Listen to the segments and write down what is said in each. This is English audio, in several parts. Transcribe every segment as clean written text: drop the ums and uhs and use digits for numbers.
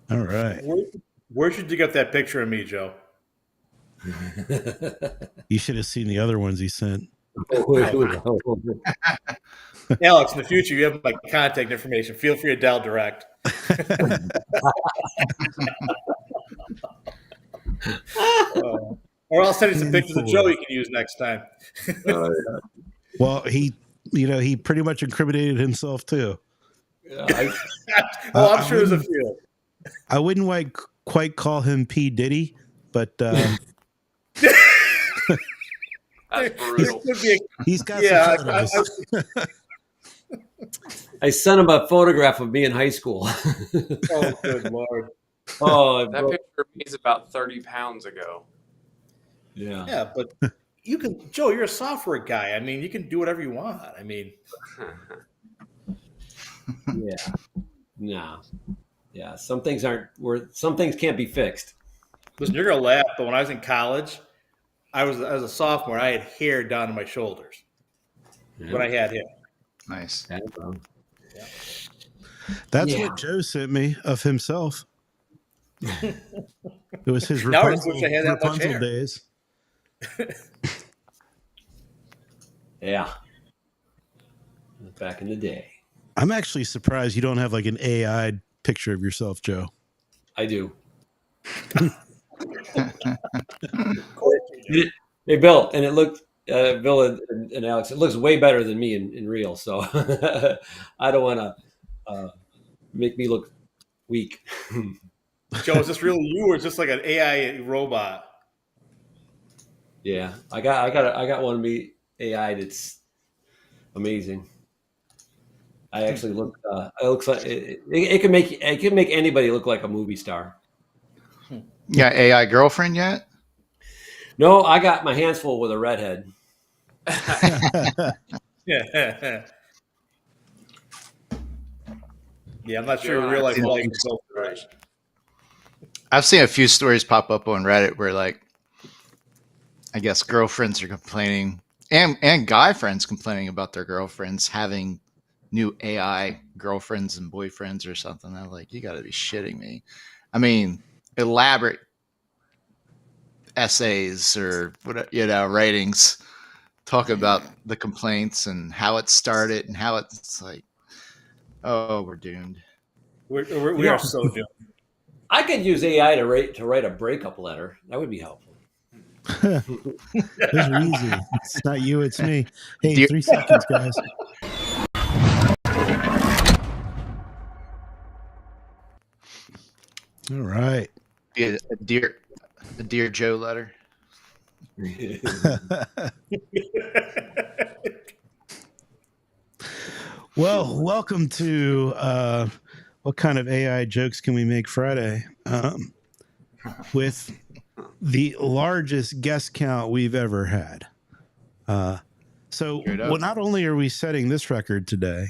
All right. Where should you get that picture of me, Joe? You should have seen the other ones he sent. Alex, in the future, you have my contact information. Feel free to dial direct. Or I'll send you some pictures of Joe you can use next time. Well, he pretty much incriminated himself too. I'm sure there's a few. I wouldn't quite call him P. Diddy, but That's brutal. he's got some photos. I sent him a photograph of me in high school. Oh, good Lord. Oh, That picture of me is about 30 pounds ago. yeah. Yeah, but you can, Joe, you're a software guy. I mean, you can do whatever you want. I mean, Yeah. No. Yeah. Some things some things can't be fixed. listen, you're gonna laugh, but when I was in college, as a sophomore, I had hair down to my shoulders. Yeah. When I had hair. Nice. That's what Joe sent me of himself. It was his Now I just wish I had that much Rapunzel hair. days. Yeah. Back in the day. I'm actually surprised you don't have like an AI picture of yourself, Joe. I do. Hey, Bill, and it looked, Bill and Alex, it looks way better than me in real. So I don't want to make me look weak. Joe, is this really you, or is this like an AI robot? Yeah, I got one of me AI that's amazing. I actually look. It looks like it can make anybody look like a movie star. You got AI girlfriend yet? No, I got my hands full with a redhead. Yeah. Yeah, I'm not sure in real life. I've seen a few stories pop up on Reddit where, like, I guess girlfriends are complaining, and guy friends complaining about their girlfriends having new AI girlfriends and boyfriends or something. I'm like, you got to be shitting me. I mean, elaborate essays or what, writings talk about the complaints and how it started and how it's like, oh, we're doomed. We are so doomed. I could use AI to write a breakup letter. That would be helpful. Those are easy. It's not you, it's me. Hey, 3 seconds, guys. All right. A dear Joe letter. Well, welcome to What Kind of AI Jokes Can We Make Friday? With the largest guest count we've ever had. Not only are we setting this record today,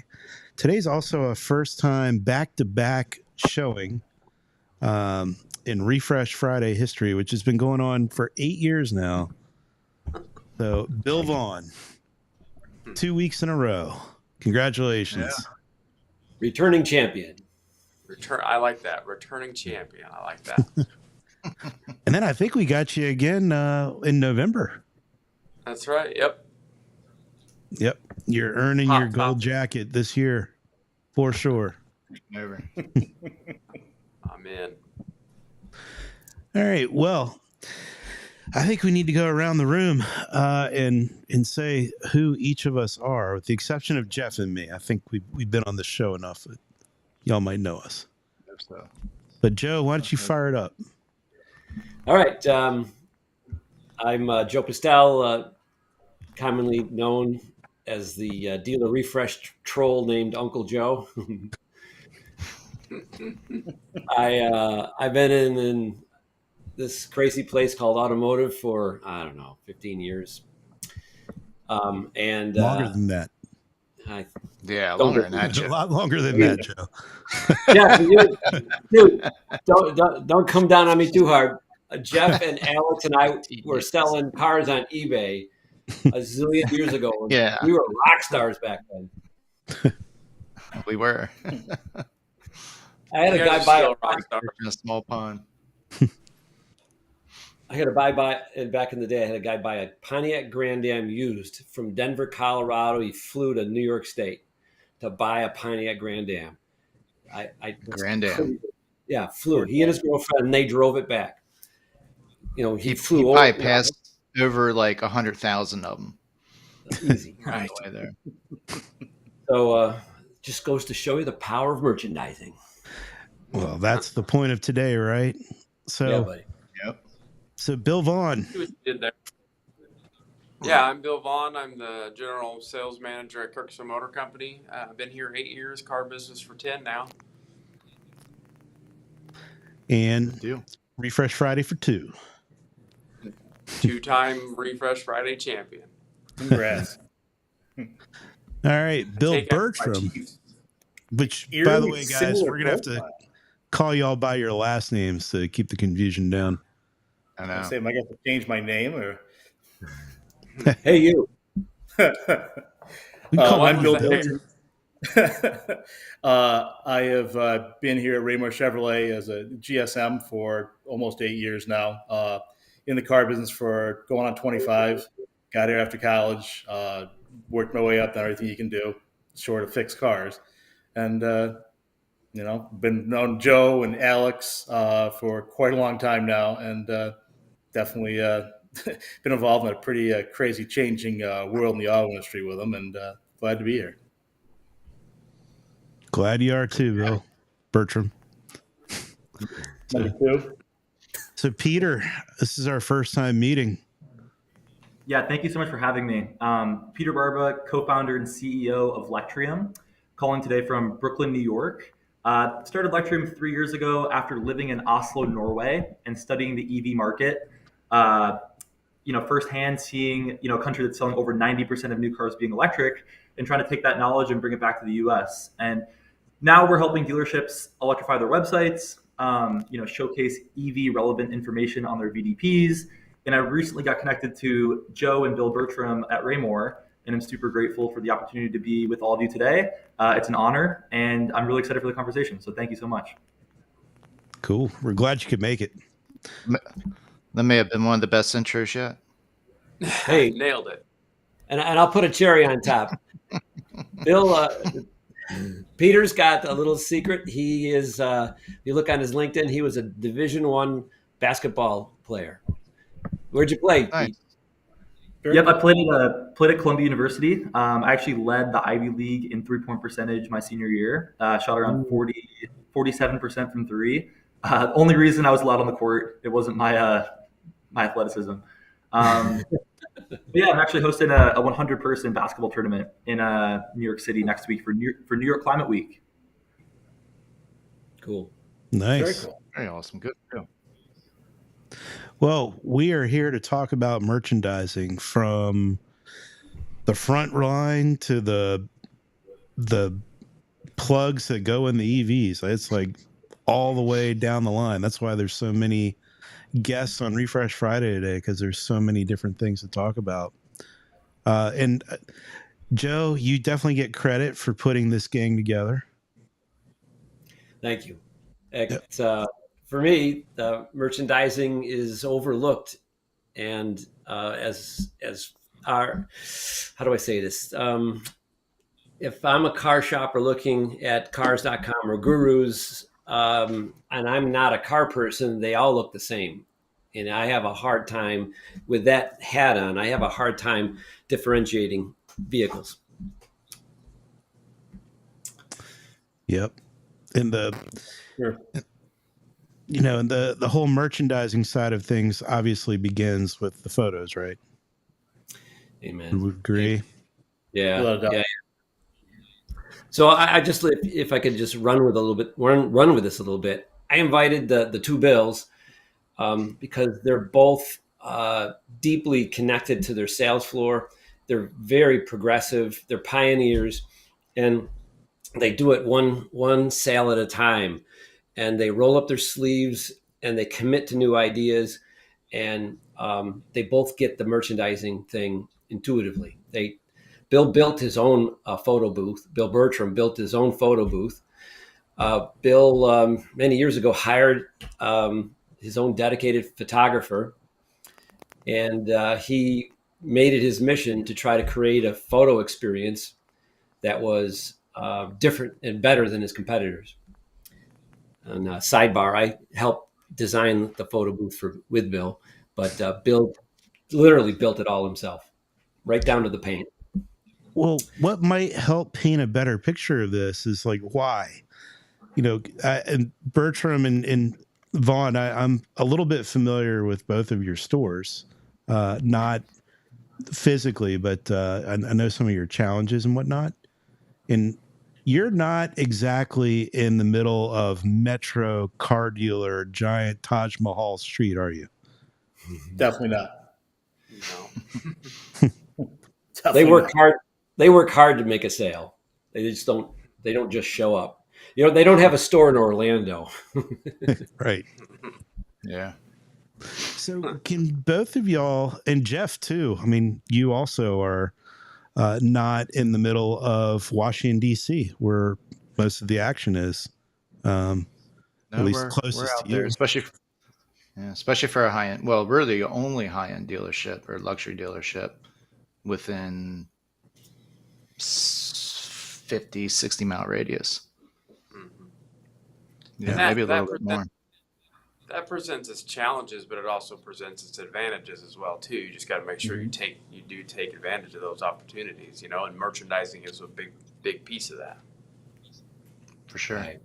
today's also a first-time back-to-back showing in Refresh Friday history, which has been going on for 8 years now. So, Bill Vaughn, 2 weeks in a row. Congratulations. Yeah. Returning champion. I like that. Returning champion. I like that. And then I think we got you again in November. That's right. Yep. You're earning your gold jacket this year for sure. Over. I'm in. All right. Well, I think we need to go around the room and say who each of us are, with the exception of Jeff and me. I think we've been on this show enough that y'all might know us. So. But Joe, why don't you fire it up? All right. I'm Joe Pistell, commonly known as the dealer refresh troll named Uncle Joe. I've been in this crazy place called automotive for, I don't know, 15 years. And longer than that. Longer than that, Joe. A lot longer than that, Joe. Yeah, dude, don't come down on me too hard. Jeff and Alex and I were selling cars on eBay a zillion years ago. Yeah. We were rock stars back then. We were. I had a You guy guys are buy still a a rock star. In a small pond. I had a buy and back in the day. I had a guy buy a Pontiac Grand Am used from Denver, Colorado. He flew to New York State to buy a Pontiac Grand Am. Grand Am. Yeah, flew. He and his girlfriend, and they drove it back. You know, he He flew probably over, passed over like 100,000 of them easy. on Right. the way there. So just goes to show you the power of merchandising. Well, that's the point of today, right? So, Yeah, buddy. Yep. so Bill Vaughn, See what you did there. Yeah, I'm Bill Vaughn. I'm the general sales manager at Kirkson Motor Company. I've been here 8 years, car business for 10 now. and Deal. Refresh Friday for 2. 2-time Refresh Friday champion. Congrats. All right, Bill Take after my Bertram, Chiefs. which, by the Eerily way, guys, similar we're going to have to profile. call y'all by your last names to keep the confusion down. I I know. say, am I going to change my name or? Hey, you. We can call I'm you Bill Bill. Bertram. I have been here at Raymore Chevrolet as a GSM for almost 8 years now. In the car business for going on 25. Got here after college. Worked my way up, done everything you can do, short of fix cars, and been known Joe and Alex for quite a long time now, and definitely been involved in a pretty crazy changing world in the auto industry with them, and glad to be here. Glad you are too, Bill Bertram. Number 2. So, Peter, this is our first time meeting. Yeah, thank you so much for having me. Peter Barba, co-founder and CEO of Lectrium, calling today from Brooklyn, New York. Started Lectrium 3 years ago after living in Oslo, Norway, and studying the EV market. Firsthand seeing a country that's selling over 90% of new cars being electric, and trying to take that knowledge and bring it back to the U.S. And now we're helping dealerships electrify their websites, showcase EV relevant information on their VDPs. And I recently got connected to Joe and Bill Bertram at Raymore, and I'm super grateful for the opportunity to be with all of you today. It's an honor, and I'm really excited for the conversation. So thank you so much. Cool. We're glad you could make it. That may have been one of the best intros yet. Hey, Nailed it. and I'll put a cherry on top. Bill, Peter's got a little secret. He is, if you look on his LinkedIn, he was a Division I basketball player. Where'd you play, Nice. Pete? Yep, I played at Columbia University. I actually led the Ivy League in 3-point percentage my senior year. Shot around 47% from three. Only reason I was allowed on the court, it wasn't my athleticism. But yeah, I'm actually hosting a 100-person basketball tournament in New York City next week for New York Climate Week. Cool. Nice. Very cool. Very awesome. Good. Deal. Well, we are here to talk about merchandising from the front line to the plugs that go in the EVs. It's like all the way down the line. That's why there's so many guests on Refresh Friday today, because there's so many different things to talk about. And Joe, you definitely get credit for putting this gang together. Thank you. It's, for me, merchandising is overlooked, and as our, how do I say this? If I'm a car shopper looking at cars.com or gurus, and I'm not a car person, they all look the same. And I have a hard time with that hat on. I have a hard time differentiating vehicles. Yep. And Sure. and the whole merchandising side of things obviously begins with the photos, right? Amen. Would agree. Yeah. Without a doubt. Yeah. So I just, if I could just run with this a little bit, I invited the two Bills because they're both deeply connected to their sales floor. They're very progressive. They're pioneers, and they do it one sale at a time. And they roll up their sleeves and they commit to new ideas, and they both get the merchandising thing intuitively. Bill built his own photo booth. Bill Bertram built his own photo booth. Bill, many years ago, hired his own dedicated photographer, and he made it his mission to try to create a photo experience that was different and better than his competitors. And sidebar, I helped design the photo booth with Bill, but Bill literally built it all himself, right down to the paint. Well, what might help paint a better picture of this is like why, and Bertram and Vaughn, I'm a little bit familiar with both of your stores, not physically, but I know some of your challenges and whatnot. And you're not exactly in the middle of metro car dealer giant Taj Mahal street, are you? Definitely not. No. They Definitely work not. hard. They work hard to make a sale. They just don't. They don't just show up. They don't have a store in Orlando. Right. Yeah. So can both of y'all, and Jeff too, I mean, you also are not in the middle of Washington, D.C., where most of the action is, at No, least we're closest out to you. there, especially for a high end. Well, we're the only high end dealership or luxury dealership within 50, 60 mile radius. Mm-hmm. Yeah, And maybe a little bit more. That presents its challenges, but it also presents its advantages as well too. You just got to make sure you do take advantage of those opportunities, and merchandising is a big piece of that. For sure. Right.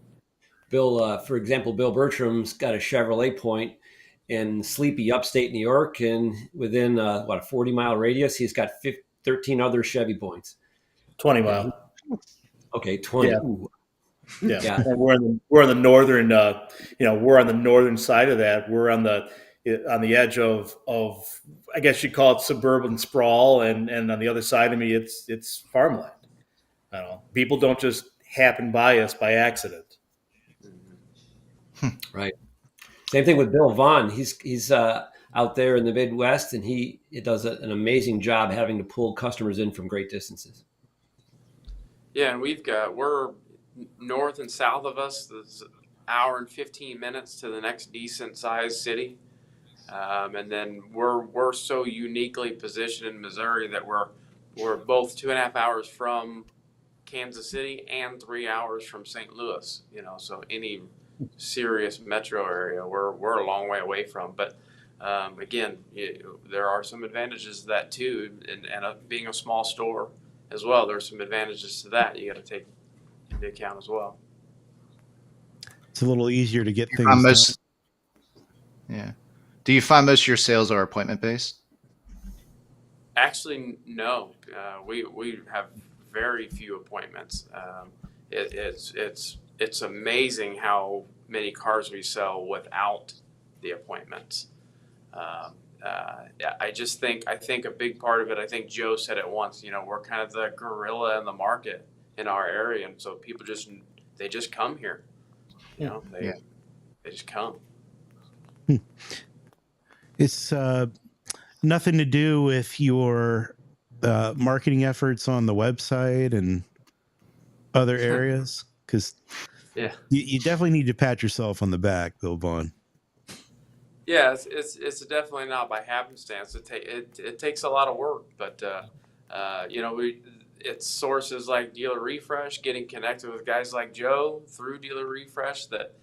Bill, for example, Bill Bertram's got a Chevrolet point in sleepy upstate New York, and within a 40-mile radius, he's got 13 other Chevy points. 20 mile. Okay, 20. Yeah. Ooh. Yeah. Yeah. And we're on the northern, we're on the northern side of that. We're on the edge of I guess you call it suburban sprawl, and on the other side of me, it's farmland. I don't know. People don't just happen by us by accident. Right. Same thing with Bill Vaughn. He's out there in the Midwest, and he does an amazing job having to pull customers in from great distances. Yeah, and we're north and south of us. There's an hour and 15 minutes to the next decent sized city, and then we're so uniquely positioned in Missouri that we're both 2.5 hours from Kansas City and 3 hours from St. Louis. So any serious metro area we're a long way away from. But again, there are some advantages to that too, and being a small store as well. There's some advantages to that you got to take into account as well. It's a little easier to get things done. Yeah. Do you find most of your sales are appointment based? Actually, no. We have very few appointments. It's amazing how many cars we sell without the appointments. I think a big part of it, I think Joe said it once, we're kind of the gorilla in the market in our area. And so people just come here, they just come. It's nothing to do with your marketing efforts on the website and other areas, because you definitely need to pat yourself on the back, Bill Vaughn. Yeah, it's definitely not by happenstance. It takes a lot of work, but it's sources like Dealer Refresh, getting connected with guys like Joe through Dealer Refresh that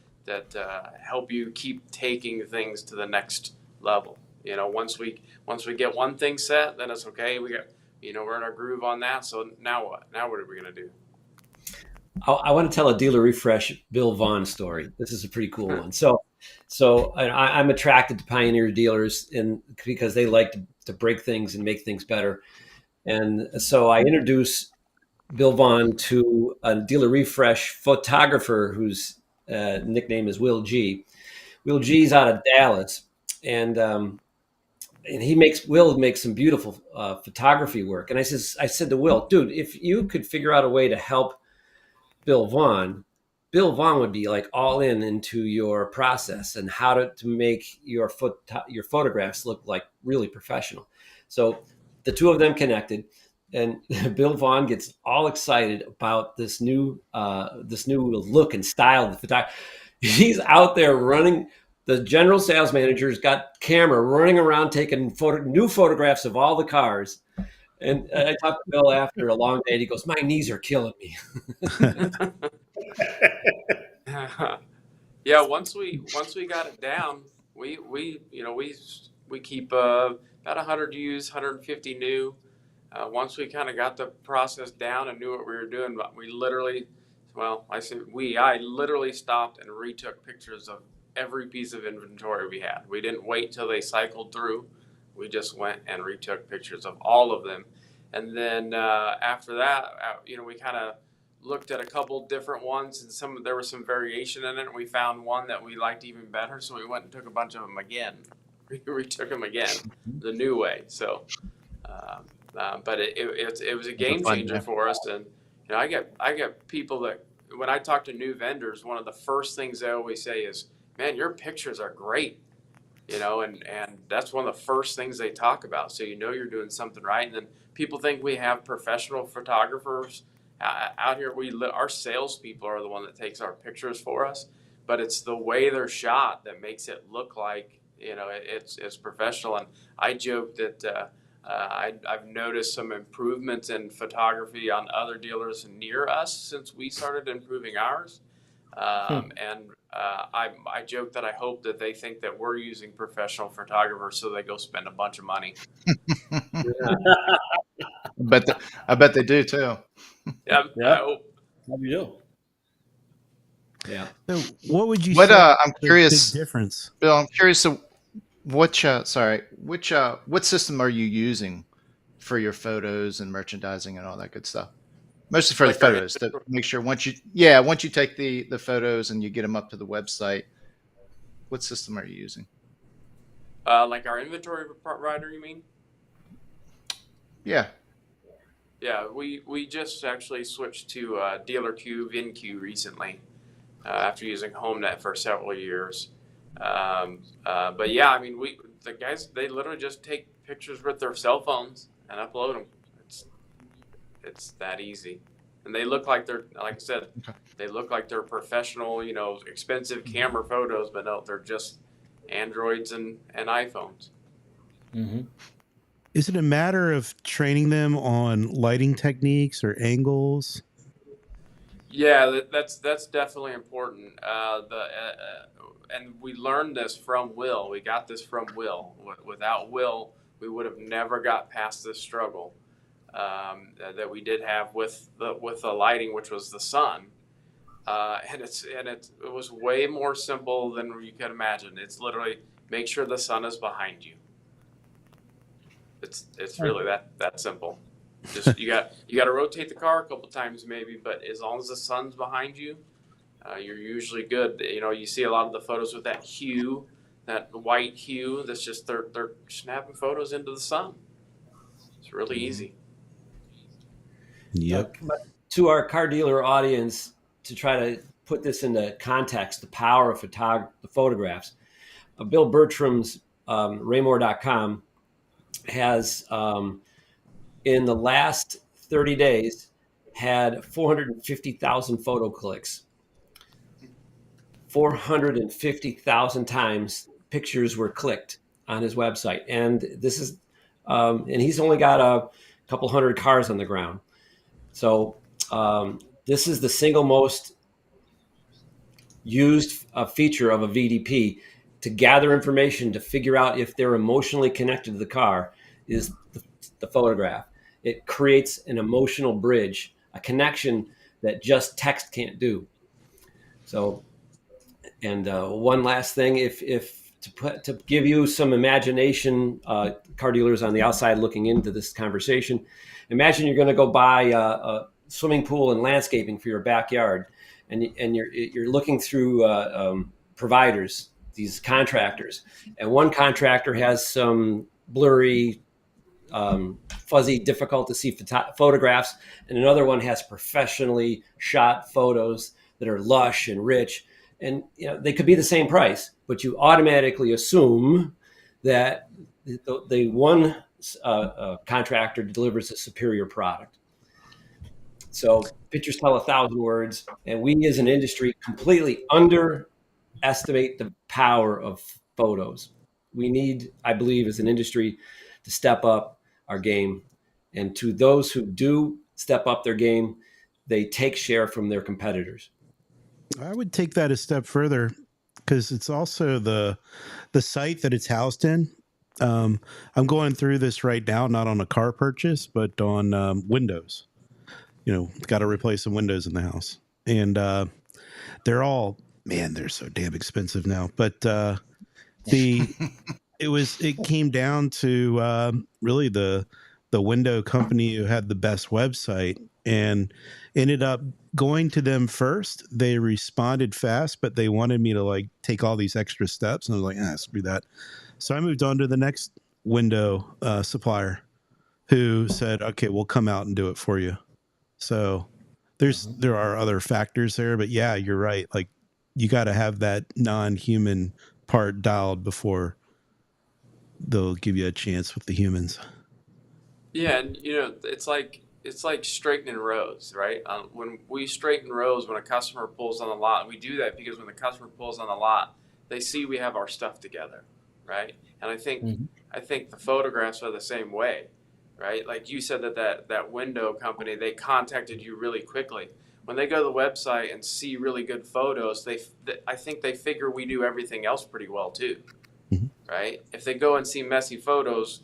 help you keep taking things to the next level. Once we get one thing set, then it's okay. We got we're in our groove on that. So now what? Now what are we gonna do? I want to tell a Dealer Refresh Bill Vaughn story. This is a pretty cool one. So I'm attracted to Pioneer dealers because they like to break things and make things better. And so I introduced Bill Vaughn to a Dealer Refresh photographer whose nickname is Will G. Will G's out of Dallas, and Will makes some beautiful photography work. And I said to Will, dude, if you could figure out a way to help Bill Vaughn would be like all into your process and how to make your photographs look like really professional. So the two of them connected. and Bill Vaughn gets all excited about this new look and style of the photography. He's out there running. The general sales manager's got camera running around taking new photographs of all the cars. And I talked to Bill after a long day. And he goes, "My knees are killing me." Yeah, once we got it down, we keep about 100 used, 150 new. Once we kind of got the process down and knew what we were doing, we literally, I literally stopped and retook pictures of every piece of inventory we had. We didn't wait till they cycled through. We just went and retook pictures of all of them. And then after that, we kind of looked at a couple different ones, and there was some variation in it. And we found one that we liked even better, so we went and took a bunch of them again. We retook them again, the new way. So, but it was a game changer for us. And I get people that when I talk to new vendors, one of the first things they always say is, "Man, your pictures are great." And that's one of the first things they talk about. So you're doing something right. And then people think we have professional photographers out here. Our salespeople are the one that takes our pictures for us, but it's the way they're shot that makes it look like it's professional. And I joke that I've noticed some improvements in photography on other dealers near us since we started improving ours. And I joke that I hope that they think that we're using professional photographers, so they go spend a bunch of money. I bet they do too. Yeah. I hope. How do you do? Yeah. So what would you What say? I'm the curious, big difference. Bill. I'm curious. So, what system are you using for your photos and merchandising and all that good stuff? Mostly for Like the photos to make sure once you take the photos and you get them up to the website, what system are you using? Like our inventory provider, you mean? Yeah. Yeah, we just actually switched to DealerQ, VinQ recently after using HomeNet for several years. But yeah, the guys, they literally just take pictures with their cell phones and upload them. It's that easy. And they look like they're, like I said, they look like they're professional, expensive camera photos, but no, they're just Androids and iPhones. Mm-hmm. Is it a matter of training them on lighting techniques or angles? Yeah, that's definitely important. And we learned this from Will. We got this from Will. Without Will, we would have never got past this struggle that we did have with the lighting, which was the sun. And it was way more simple than you could imagine. It's literally make sure the sun is behind you. It's really that simple. Just you got to rotate the car a couple times maybe, but as long as the sun's behind you, you're usually good. You see a lot of the photos with that hue, that white hue. That's just they're snapping photos into the sun. It's really easy. Yep. To our car dealer audience, to try to put this into context, the power of the photographs. Bill Bertram's Raymore.com has, in the last 30 days, had 450,000 photo clicks. 450,000 times pictures were clicked on his website. And this is, and he's only got a couple hundred cars on the ground. So this is the single most used feature of a VDP to gather information to figure out if they're emotionally connected to the car is the photograph. It creates an emotional bridge, a connection that just text can't do. So, and one last thing, if to give you some imagination, car dealers on the outside looking into this conversation, imagine you're going to go buy a swimming pool and landscaping for your backyard, and you're looking through providers, these contractors, and one contractor has some blurry, fuzzy, difficult to see photographs, and another one has professionally shot photos that are lush and rich, and they could be the same price, but you automatically assume that the one contractor delivers a superior product. So pictures tell 1,000 words, and we as an industry completely underestimate the power of photos. We need, I believe, as an industry to step up our game. And to those who do step up their game, they take share from their competitors. I would take that a step further because it's also the site that it's housed in. I'm going through this right now, not on a car purchase, but on Windows. Got to replace some windows in the house, and they're all, man, they're so damn expensive now. But it came down to really the window company who had the best website, and ended up going to them first. They responded fast, but they wanted me to like take all these extra steps, and I was like, screw that. So I moved on to the next window supplier who said, okay, we'll come out and do it for you. So there are other factors there, but yeah, you're right. Like, you got to have that non-human part dialed before they'll give you a chance with the humans. Yeah, and it's like straightening rows, right? When we straighten rows, when a customer pulls on the lot, we do that because when the customer pulls on the lot, they see we have our stuff together, right? And I think the photographs are the same way, right? Like you said, that window company, they contacted you really quickly. When they go to the website and see really good photos, I think they figure we do everything else pretty well too, right? If they go and see messy photos,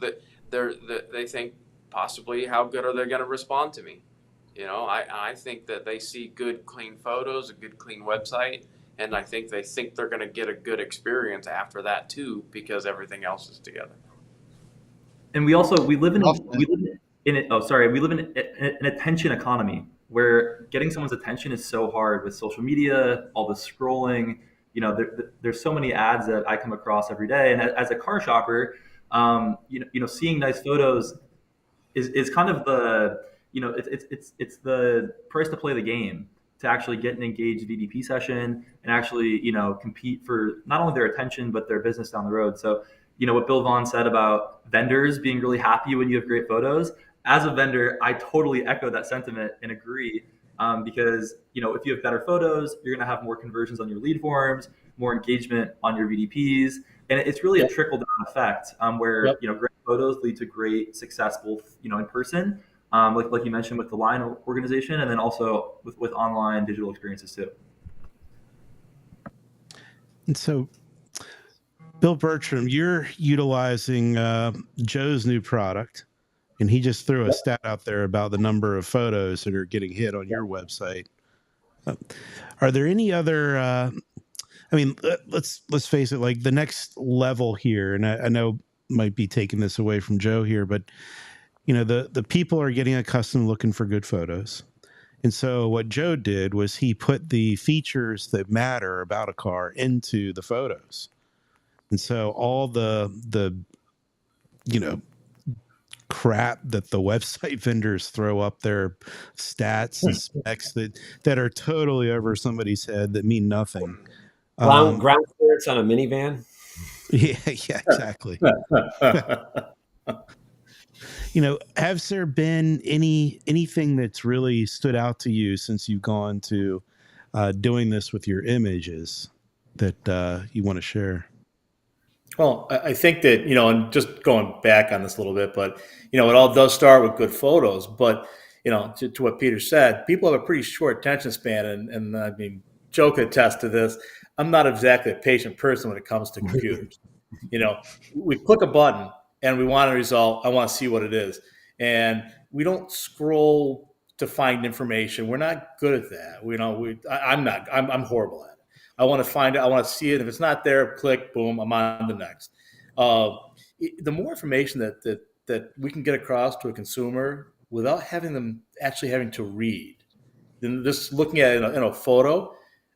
they think possibly how good are they going to respond to me? I think that they see good, clean photos, a good, clean website, and I think they think they're going to get a good experience after that too because everything else is together. And we live in an attention economy where getting someone's attention is so hard with social media, all the scrolling. There's so many ads that I come across every day, and as a car shopper, seeing nice photos is kind of the it's the price to play the game, to actually get an engaged VDP session and actually compete for not only their attention but their business down the road. So what Bill Vaughn said about vendors being really happy when you have great photos. As a vendor, I totally echo that sentiment and agree, because if you have better photos, you're going to have more conversions on your lead forms, more engagement on your VDPs, and it's really a trickle down effect, where great photos lead to great success both in person, like you mentioned with the line organization, and then also with online digital experiences too. And so, Bill Bertram, you're utilizing Joe's new product, and he just threw a stat out there about the number of photos that are getting hit on your website. Are there any other? Let's face it. Like, the next level here, and I know might be taking this away from Joe here, but the people are getting accustomed looking for good photos. And so what Joe did was he put the features that matter about a car into the photos. And so all the crap that the website vendors throw up, their stats and specs that are totally over somebody's head, that mean nothing. Ground clearance on a minivan. Yeah, exactly. Has there been anything that's really stood out to you since you've gone to doing this with your images that you want to share? Well, I think that, and just going back on this a little bit, but, it all does start with good photos. But, to what Peter said, people have a pretty short attention span. And I mean, Joe could attest to this. I'm not exactly a patient person when it comes to computers. We click a button and we want a result. I want to see what it is. And we don't scroll to find information. We're not good at that. I'm horrible at it. I want to find it. I want to see it. If it's not there, click, boom, I'm on the next. The more information that we can get across to a consumer without having them actually having to read, than just looking at it in a photo,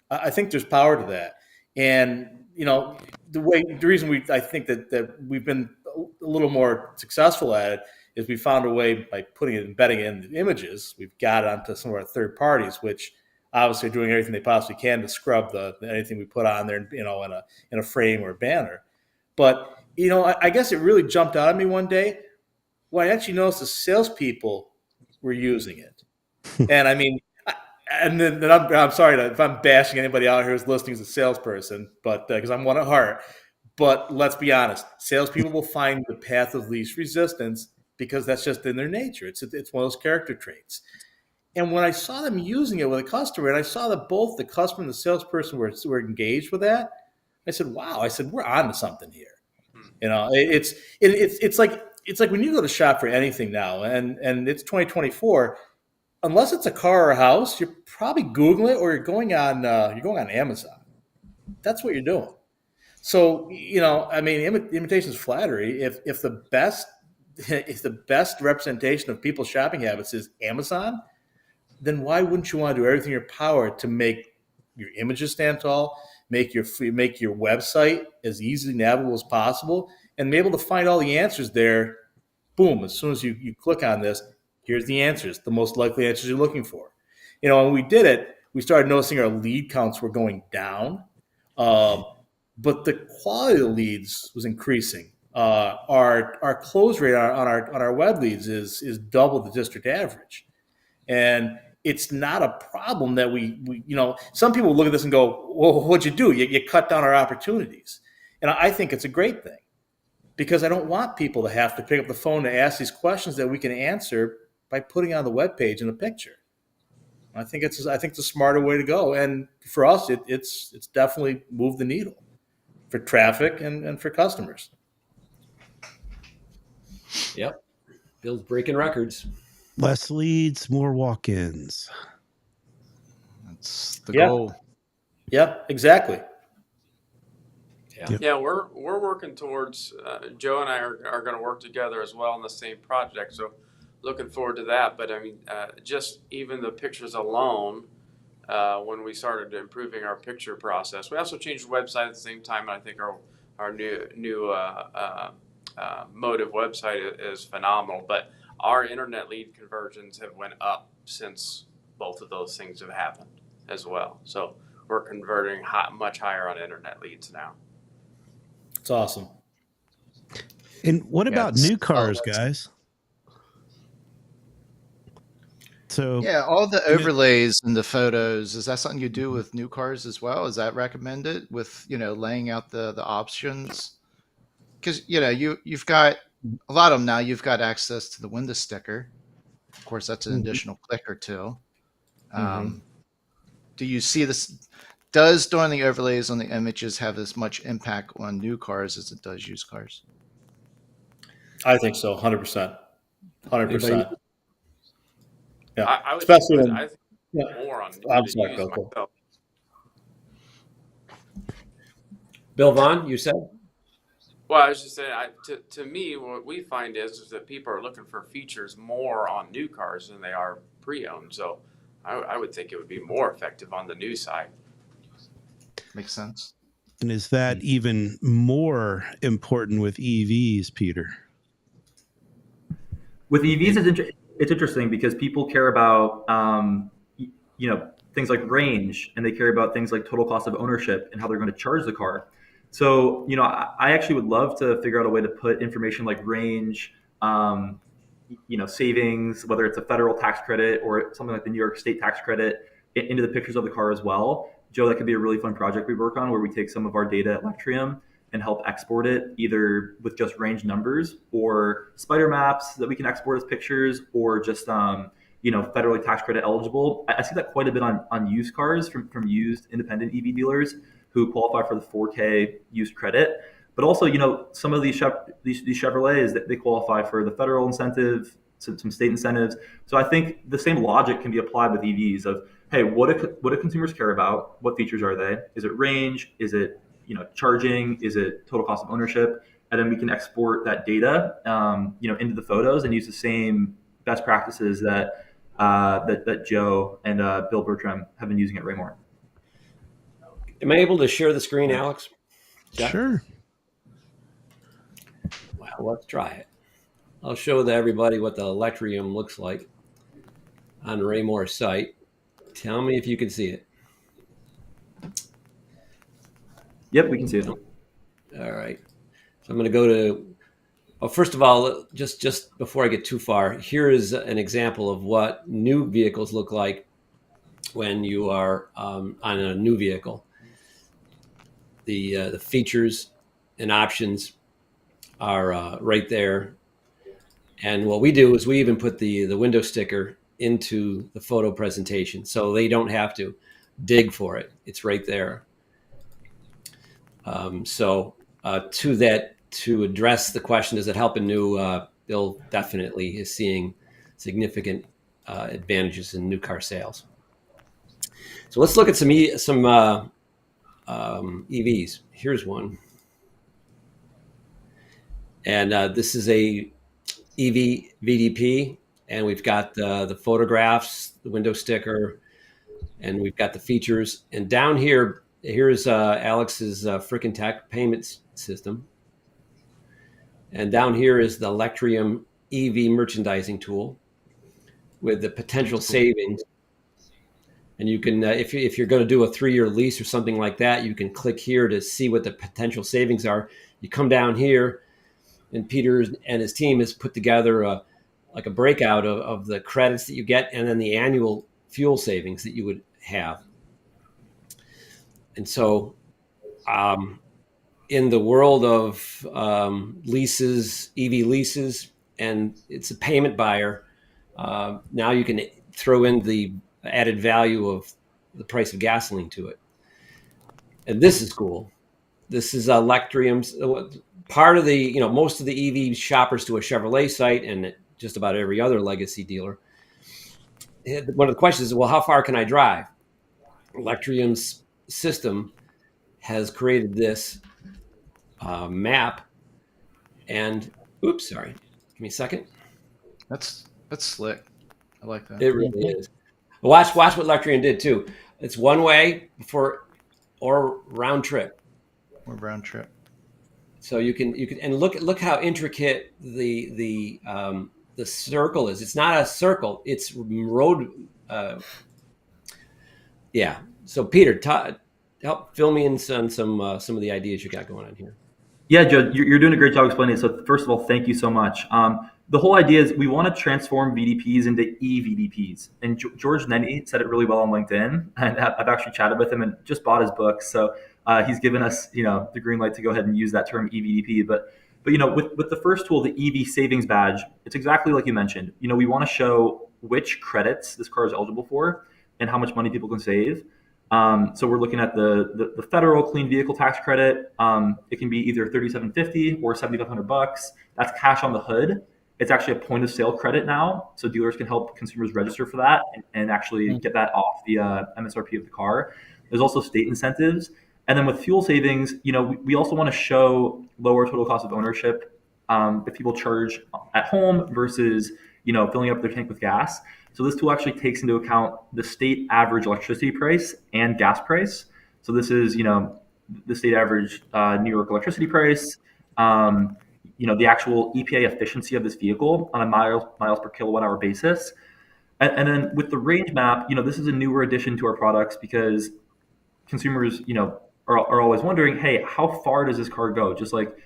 I think there's power to that. And the reason I think that we've been a little more successful at it is we found a way by embedding it in the images. We've got it onto some of our third parties, which obviously are doing everything they possibly can to scrub anything we put on there, in a frame or a banner. But I guess it really jumped out at me one day Well, I actually noticed the salespeople were using it. And I mean, and then I'm sorry if I'm bashing anybody out here who's listening as a salesperson, but because I'm one at heart. But let's be honest, salespeople will find the path of least resistance because that's just in their nature. It's one of those character traits. And when I saw them using it with a customer, and I saw that both the customer and the salesperson were engaged with that, I said, "Wow!" I said, "We're on to something here." You know, it's like when you go to shop for anything now, and it's 2024. Unless it's a car or a house, you're probably Googling it or you're going on Amazon. That's what you're doing. So I mean, imitation is flattery. If the best if the best representation of people's shopping habits is Amazon, then why wouldn't you want to do everything in your power to make your images stand tall, make your website as easily navigable as possible, and be able to find all the answers there? Boom! As soon as you click on this, here's the answers, the most likely answers you're looking for. When we did it, we started noticing our lead counts were going down, but the quality of the leads was increasing. Our close rate on our web leads is double the district average, and it's not a problem that we some people look at this and go, well, what'd you do? You cut down our opportunities. And I think it's a great thing because I don't want people to have to pick up the phone to ask these questions that we can answer by putting on the webpage in a picture. I think it's a smarter way to go. And for us, it's definitely moved the needle for traffic and for customers. Yep. Bill's breaking records. Less leads, more walk-ins. That's the goal. Yep, exactly. Yeah, we're working towards. Joe and I are going to work together as well on the same project. So, looking forward to that. But I mean, just even the pictures alone. When we started improving our picture process, we also changed the website at the same time. And I think our new Motive website is phenomenal. But our internet lead conversions have went up since both of those things have happened as well. So we're converting much higher on internet leads now. It's awesome. And what about new cars, guys? So yeah, all the overlays and the photos, is that something you do with new cars as well? Is that recommended with, laying out the options? Because, you've got a lot of them now, you've got access to the window sticker. Of course, that's an additional click or two. Do you see this? Does doing the overlays on the images have as much impact on new cars as it does used cars? I think so, 100%. 100%. Yeah, I would especially think, I think more on new than used myself. Bill Vaughn, you said? Well, I was just saying, to me, what we find is that people are looking for features more on new cars than they are pre-owned. So I would think it would be more effective on the new side. Makes sense. And is that even more important with EVs, Peter? With EVs, it's interesting because people care about things like range, and they care about things like total cost of ownership and how they're going to charge the car. So, I actually would love to figure out a way to put information like range, savings, whether it's a federal tax credit or something like the New York State tax credit, into the pictures of the car as well. Joe, that could be a really fun project we work on where we take some of our data at Lectrium and help export it either with just range numbers or spider maps that we can export as pictures, or just federally tax credit eligible. I see that quite a bit on used cars from used independent EV dealers who qualify for the 4K used credit. But also, some of these Chevrolets, they qualify for the federal incentive, some state incentives. So I think the same logic can be applied with EVs of, hey, what do consumers care about? What features are they? Is it range? Is it charging? Is it total cost of ownership? And then we can export that data, into the photos and use the same best practices that Joe and Bill Bertram have been using at Raymore. Am I able to share the screen, Alex? Sure. Well, let's try it. I'll show everybody what the Lectrium looks like on Raymore's site. Tell me if you can see it. Yep, we can see it. All right. So I'm going to go to Well, first of all, just before I get too far, here is an example of what new vehicles look like when you are on a new vehicle. The features and options are right there. And what we do is we even put the window sticker into the photo presentation, so they don't have to dig for it. It's right there. To address the question, does it help a new? Bill definitely is seeing significant advantages in new car sales. So let's look at some EVs. Here's one, and this is a EV VDP, and we've got the photographs, the window sticker, and we've got the features. And down here's Alex's Frickin' Tech payments system. And down here is the Electrium EV merchandising tool with the potential savings. And you can, if you're going to do a 3-year lease or something like that, you can click here to see what the potential savings are. You come down here, and Peter and his team has put together a breakout of the credits that you get and then the annual fuel savings that you would have. And so in the world of leases, EV leases, and it's a payment buyer, now you can throw in the added value of the price of gasoline to it. And this is cool. This is Electrium's part of the, most of the EV shoppers to a Chevrolet site and just about every other legacy dealer. One of the questions is, well, how far can I drive? Electrium's system has created this map, and sorry, give me a second. That's slick. I like that. It really is. Watch what Electrium did too. It's one way or round trip. Or round trip. So you can and look how intricate the circle is. It's not a circle. It's road. Yeah. So Peter, help fill me in on some of the ideas you got going on here. Yeah, Joe, you're doing a great job explaining it. So first of all, thank you so much. The whole idea is we want to transform VDPs into eVDPs. And George Nenny said it really well on LinkedIn. And I've actually chatted with him and just bought his book. So he's given us, the green light to go ahead and use that term eVDP. But with the first tool, the EV savings badge, it's exactly like you mentioned. We want to show which credits this car is eligible for and how much money people can save. So we're looking at the federal clean vehicle tax credit. It can be either $3,750 or $7,500. That's cash on the hood. It's actually a point of sale credit now, so dealers can help consumers register for that and actually get that off the MSRP of the car. There's also state incentives, and then with fuel savings, we also want to show lower total cost of ownership if people charge at home versus filling up their tank with gas. So this tool actually takes into account the state average electricity price and gas price. So this is, the state average New York electricity price, the actual EPA efficiency of this vehicle on a miles per kilowatt hour basis. And then with the range map, this is a newer addition to our products because consumers, are always wondering, hey, how far does this car go? Just like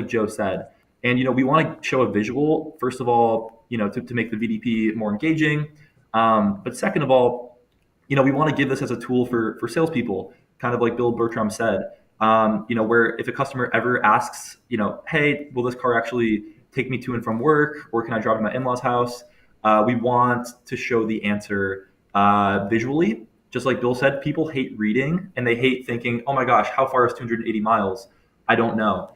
Joe said. And, we want to show a visual, first of all, to make the VDP more engaging. But second of all, we want to give this as a tool for salespeople, kind of like Bill Bertram said, where if a customer ever asks, hey, will this car actually take me to and from work, or can I drive to my in-laws' house? We want to show the answer visually. Just like Bill said, people hate reading and they hate thinking, oh my gosh, how far is 280 miles? I don't know.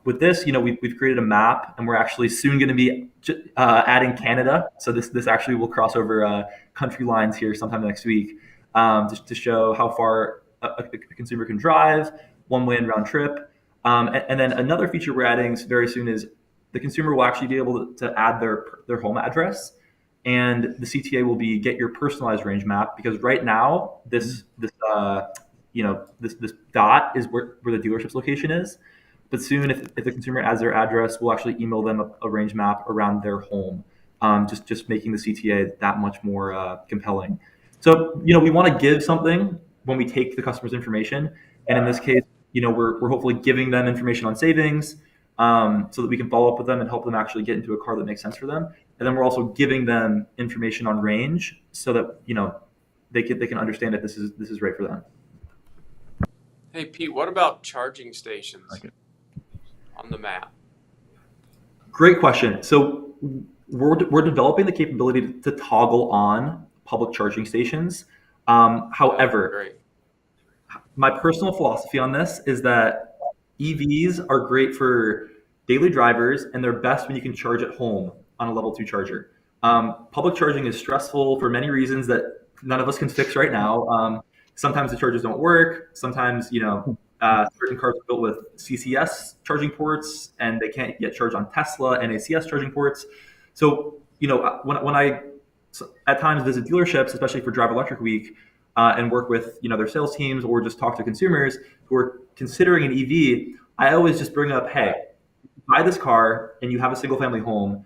With this, we've created a map, and we're actually soon going to be adding Canada. So this actually will cross over country lines here sometime next week, to show how far a consumer can drive, one way and round trip. And then another feature we're adding very soon is the consumer will actually be able to add their home address, and the CTA will be get your personalized range map, because right now this dot is where the dealership's location is. But soon, if the consumer adds their address, we'll actually email them a range map around their home, just making the CTA that much more compelling. So, we want to give something when we take the customer's information. And in this case, we're hopefully giving them information on savings. so that we can follow up with them and help them actually get into a car that makes sense for them. And then we're also giving them information on range so that they can understand that this is right for them. Hey, Pete, what about charging stations Okay. on the map? Great question. So we're developing the capability to toggle on public charging stations. However, Great. my personal philosophy on this is that EVs are great for daily drivers, and they're best when you can charge at home on a level 2 charger. Public charging is stressful for many reasons that none of us can fix right now. Sometimes the chargers don't work. Sometimes, certain cars are built with CCS charging ports, and they can't yet charge on Tesla NACS charging ports. So, when I at times visit dealerships, especially for Drive Electric Week, and work with their sales teams or just talk to consumers who are considering an EV, I always just bring up, hey, buy this car and you have a single family home.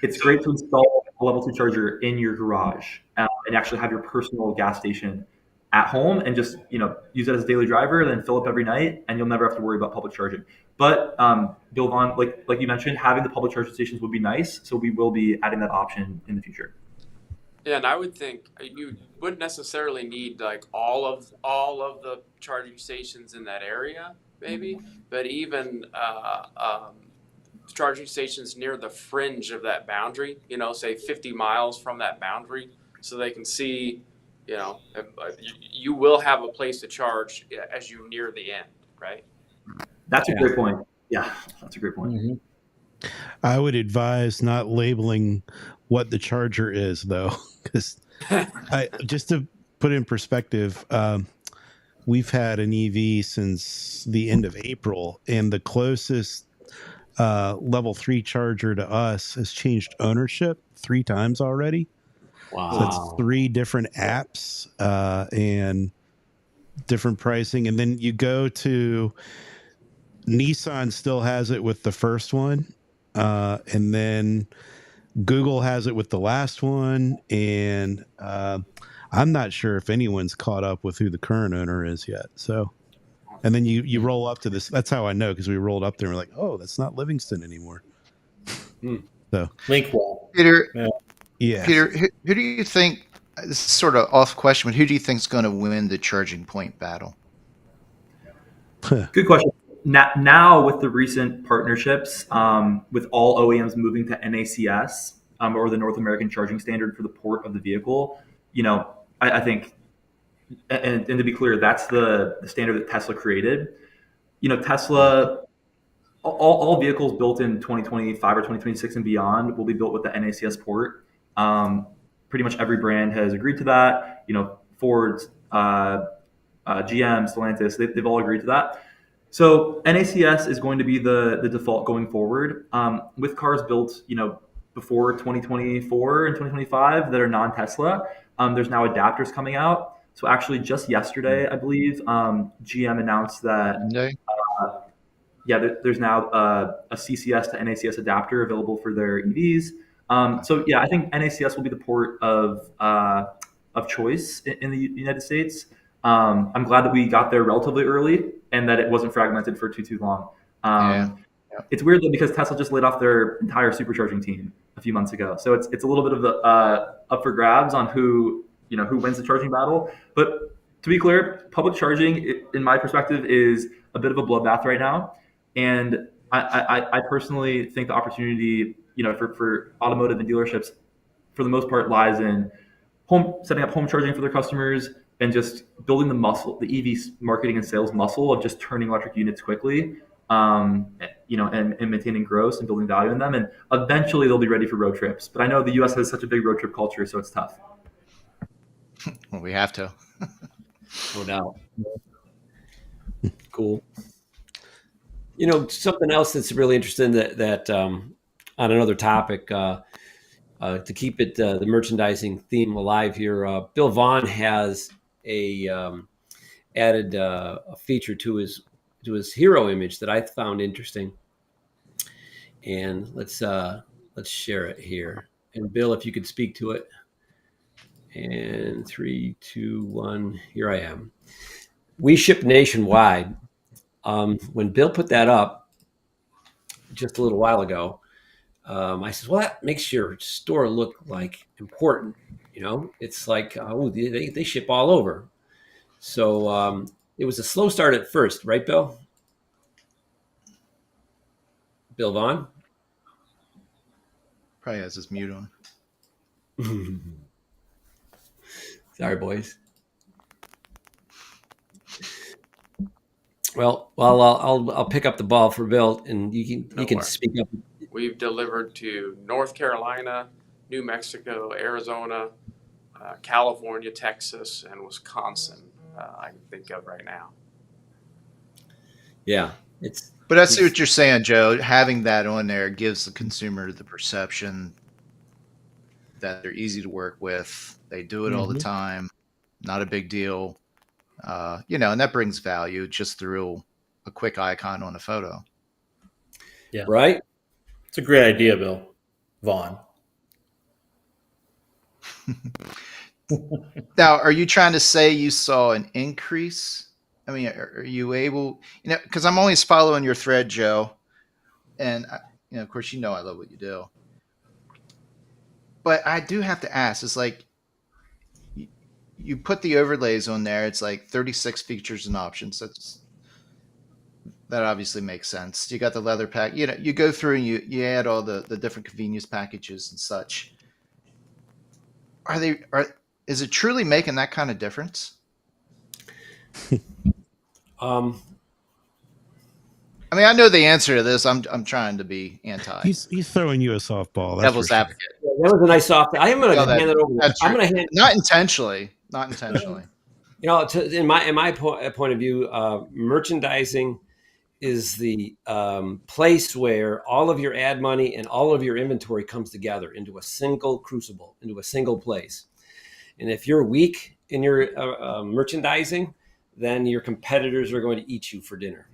It's great to install a level 2 charger in your garage and actually have your personal gas station at home and just use it as a daily driver, then fill up every night, and you'll never have to worry about public charging. But Bill Vaughn, like you mentioned, having the public charging stations would be nice, so we will be adding that option in the future. Yeah, and I would think you wouldn't necessarily need like all of the charging stations in that area, maybe, but even charging stations near the fringe of that boundary, say 50 miles from that boundary, so they can see, you will have a place to charge as you near the end, right? That's a great point. Yeah, that's a great point. Mm-hmm. I would advise not labeling what the charger is, though, because just to put in perspective, we've had an EV since the end of April, and the closest level 3 charger to us has changed ownership 3 times already. Wow. So that's 3 different apps and different pricing. And then you go to Nissan still has it with the first one. And then Google has it with the last one. And I'm not sure if anyone's caught up with who the current owner is yet. So, and then you roll up to this. That's how I know, because we rolled up there and we're like, oh, that's not Livingston anymore. So Linkwall. Peter, yeah. Peter, who do you think? This is sort of off question, but who do you think is going to win the charging point battle? Good question. Now with the recent partnerships, with all OEMs moving to NACS, or the North American Charging Standard for the port of the vehicle, I think, and to be clear, that's the standard that Tesla created. Tesla, all vehicles built in 2025 or 2026 and beyond will be built with the NACS port. Pretty much every brand has agreed to that. Ford, GM, Stellantis, they've all agreed to that. So NACS is going to be the default going forward. With cars built, before 2024 and 2025 that are non-Tesla, there's now adapters coming out. So actually, just yesterday, I believe, GM announced that there's now a CCS to NACS adapter available for their EVs. So I think NACS will be the port of choice in the United States. I'm glad that we got there relatively early and that it wasn't fragmented for too long. It's weird though, because Tesla just laid off their entire supercharging team a few months ago. So it's a little bit of the up for grabs on who wins the charging battle. But to be clear, public charging, in my perspective, is a bit of a bloodbath right now. And I personally think the opportunity, for automotive and dealerships, for the most part, lies in setting up home charging for their customers and just building the muscle, the EV marketing and sales muscle of just turning electric units quickly, and maintaining gross and building value in them. And eventually they'll be ready for road trips. But I know the U.S. has such a big road trip culture, so it's tough. Well, we have to. No doubt. Cool. Something else that's really interesting that on another topic, to keep it the merchandising theme alive here, Bill Vaughn has added a feature to his hero image that I found interesting, and let's share it here. And Bill, if you could speak to it. And 3, 2, 1, here I am. We ship nationwide. When Bill put that up, just a little while ago. I said, well, that makes your store look like important. It's like, they ship all over. So it was a slow start at first, right, Bill? Bill Vaughn? Probably has his mute on. Sorry, boys. Well, I'll pick up the ball for Bill, and you can worry. speak up. We've delivered to North Carolina, New Mexico, Arizona, California, Texas, and Wisconsin. I can think of right now. Yeah, But I see what you're saying, Joe. Having that on there gives the consumer the perception that they're easy to work with. They do it all the time. Not a big deal. And that brings value just through a quick icon on a photo. Yeah. Right? It's a great idea, Bill. Vaughn. Now, are you trying to say you saw an increase? I mean, are you able, because I'm always following your thread, Joe. And, of course, I love what you do. But I do have to ask, it's like, you put the overlays on there. It's like 36 features and options. That obviously makes sense. You got the leather pack. You go through and you add all the different convenience packages and such. Is it truly making that kind of difference? I mean, I know the answer to this. I'm trying to be anti. He's throwing you a softball. That's Devil's for sure. advocate. Yeah, that was a nice soft. I am going to hand it over. I'm going to hand. Not intentionally. Not intentionally. In my point of view, merchandising is the place where all of your ad money and all of your inventory comes together into a single crucible, into a single place. And if you're weak in your merchandising, then your competitors are going to eat you for dinner.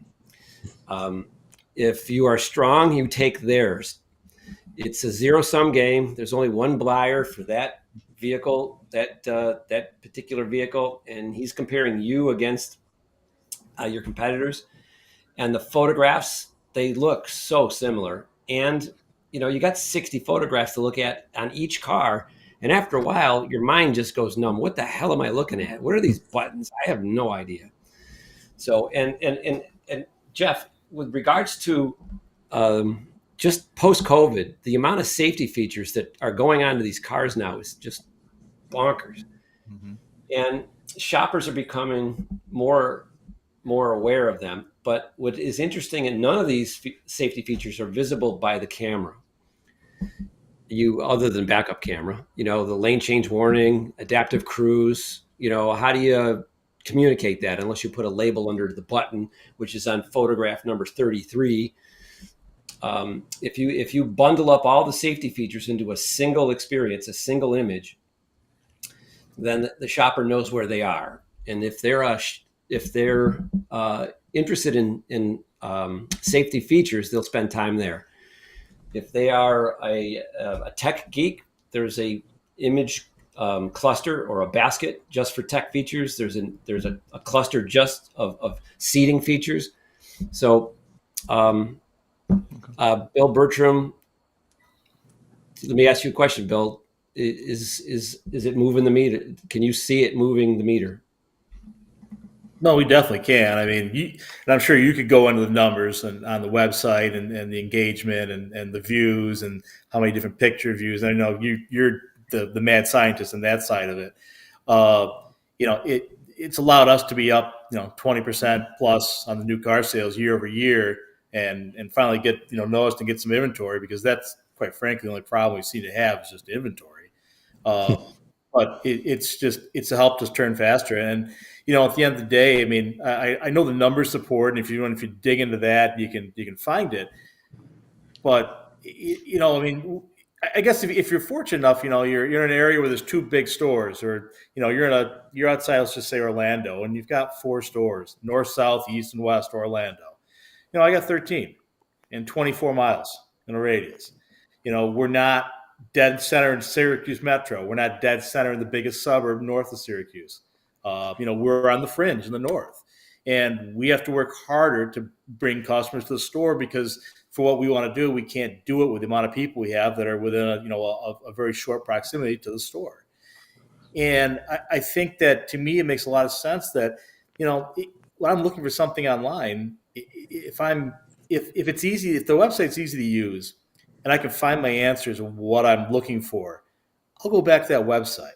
If you are strong, you take theirs. It's a zero-sum game. There's only one buyer for that vehicle, that particular vehicle, and he's comparing you against your competitors. And the photographs, they look so similar. And, you got 60 photographs to look at on each car. And after a while, your mind just goes numb. What the hell am I looking at? What are these buttons? I have no idea. So, and Jeff, with regards to just post-COVID, the amount of safety features that are going onto these cars now is just bonkers. Mm-hmm. And shoppers are becoming more aware of them. But what is interesting, and none of these safety features are visible by the camera. Other than backup camera, the lane change warning, adaptive cruise, how do you communicate that unless you put a label under the button, which is on photograph number 33. If you bundle up all the safety features into a single experience, a single image, then the shopper knows where they are. And if they're interested in safety features, they'll spend time there. If they are a tech geek, there's a image cluster or a basket just for tech features. There's a cluster just of seating features. So, Bill Bertram, let me ask you a question, Bill. Is it moving the meter? Can you see it moving the meter? No, we definitely can. I mean, and I'm sure you could go into the numbers on the website and the engagement and the views and how many different picture views. And I know you're the mad scientist in that side of it. It's allowed us to be up 20% plus on the new car sales year over year, and finally get noticed and get some inventory, because that's quite frankly the only problem we seem to have is just inventory. But it's helped us turn faster. And at the end of the day, I mean, I know the numbers support, and if you dig into that, you can find it. But I mean, I guess if you're fortunate enough, you're in an area where there's two big stores, or you're outside, let's just say Orlando, and you've got 4 stores: north, south, east, and west Orlando. I got 13 and 24 miles in a radius. We're not dead center in Syracuse Metro. We're not dead center in the biggest suburb north of Syracuse. We're on the fringe in the north. And we have to work harder to bring customers to the store, because for what we want to do, we can't do it with the amount of people we have that are within a very short proximity to the store. And I think that, to me, it makes a lot of sense that, when I'm looking for something online, if it's easy, if the website's easy to use and I can find my answers of what I'm looking for, I'll go back to that website.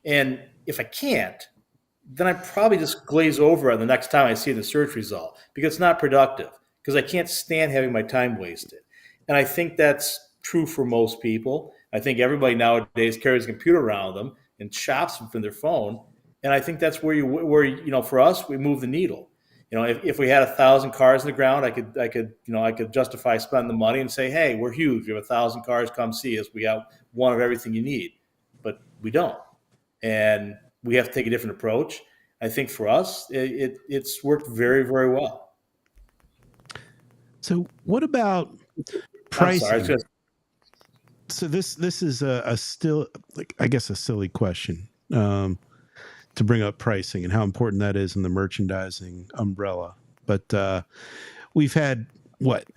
And if I can't, then I probably just glaze over on the next time I see the search result, because it's not productive, because I can't stand having my time wasted. And I think that's true for most people. I think everybody nowadays carries a computer around with them and shops from their phone. And I think that's where for us, we move the needle. If we had 1,000 cars in the ground, I could justify spending the money and say, hey, we're huge. We have 1,000 cars. Come see us. We have one of everything you need. But we don't. And we have to take a different approach. I think for us, it's worked very, very well. So what about pricing? I'm sorry, so this is a still, like, I guess, a silly question to bring up pricing and how important that is in the merchandising umbrella. But we've had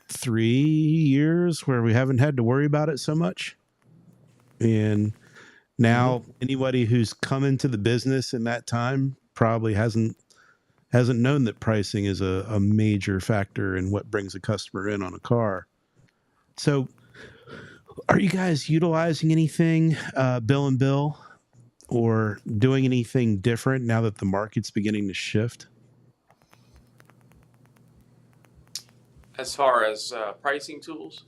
3 years where we haven't had to worry about it so much, and now anybody who's come into the business in that time probably hasn't known that pricing is a major factor in what brings a customer in on a car. So are you guys utilizing anything, Bill and Bill, or doing anything different now that the market's beginning to shift? As far as pricing tools?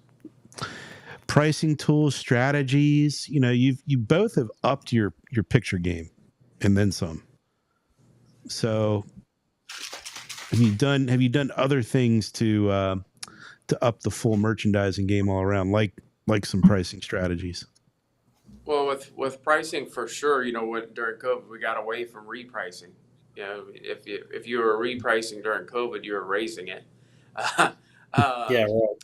Pricing tools, strategies, you both have upped your picture game and then some. So have you done other things to up the full merchandising game all around, like some pricing strategies? Well, with pricing, for sure, during COVID, we got away from repricing. If you were repricing during COVID, you were raising it. yeah, right.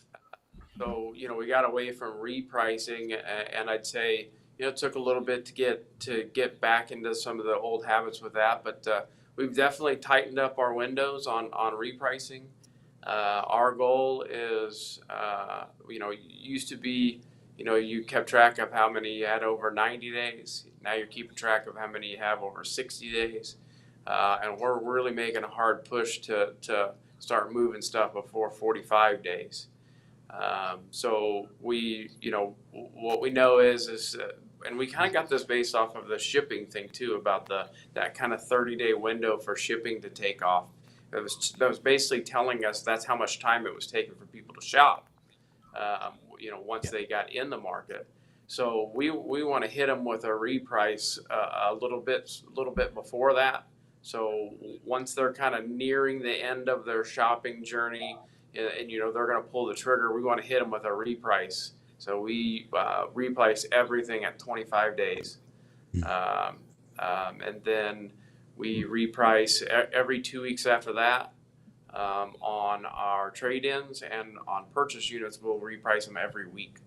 So, we got away from repricing, and I'd say, it took a little bit to get back into some of the old habits with that, but we've definitely tightened up our windows on repricing. Our goal is, used to be, you kept track of how many you had over 90 days. Now you're keeping track of how many you have over 60 days. And we're really making a hard push to start moving stuff before 45 days. So we, what we know is and we kind of got this based off of the shipping thing too, about that kind of 30-day window for shipping to take off. That was basically telling us that's how much time it was taking for people to shop, once they got in the market. So we want to hit them with a reprice a little bit before that. So once they're kind of nearing the end of their shopping journey, and they're going to pull the trigger, we want to hit them with a reprice. So we reprice everything at 25 days, and then we reprice every 2 weeks after that. On our trade-ins and on purchase units, we'll reprice them every week.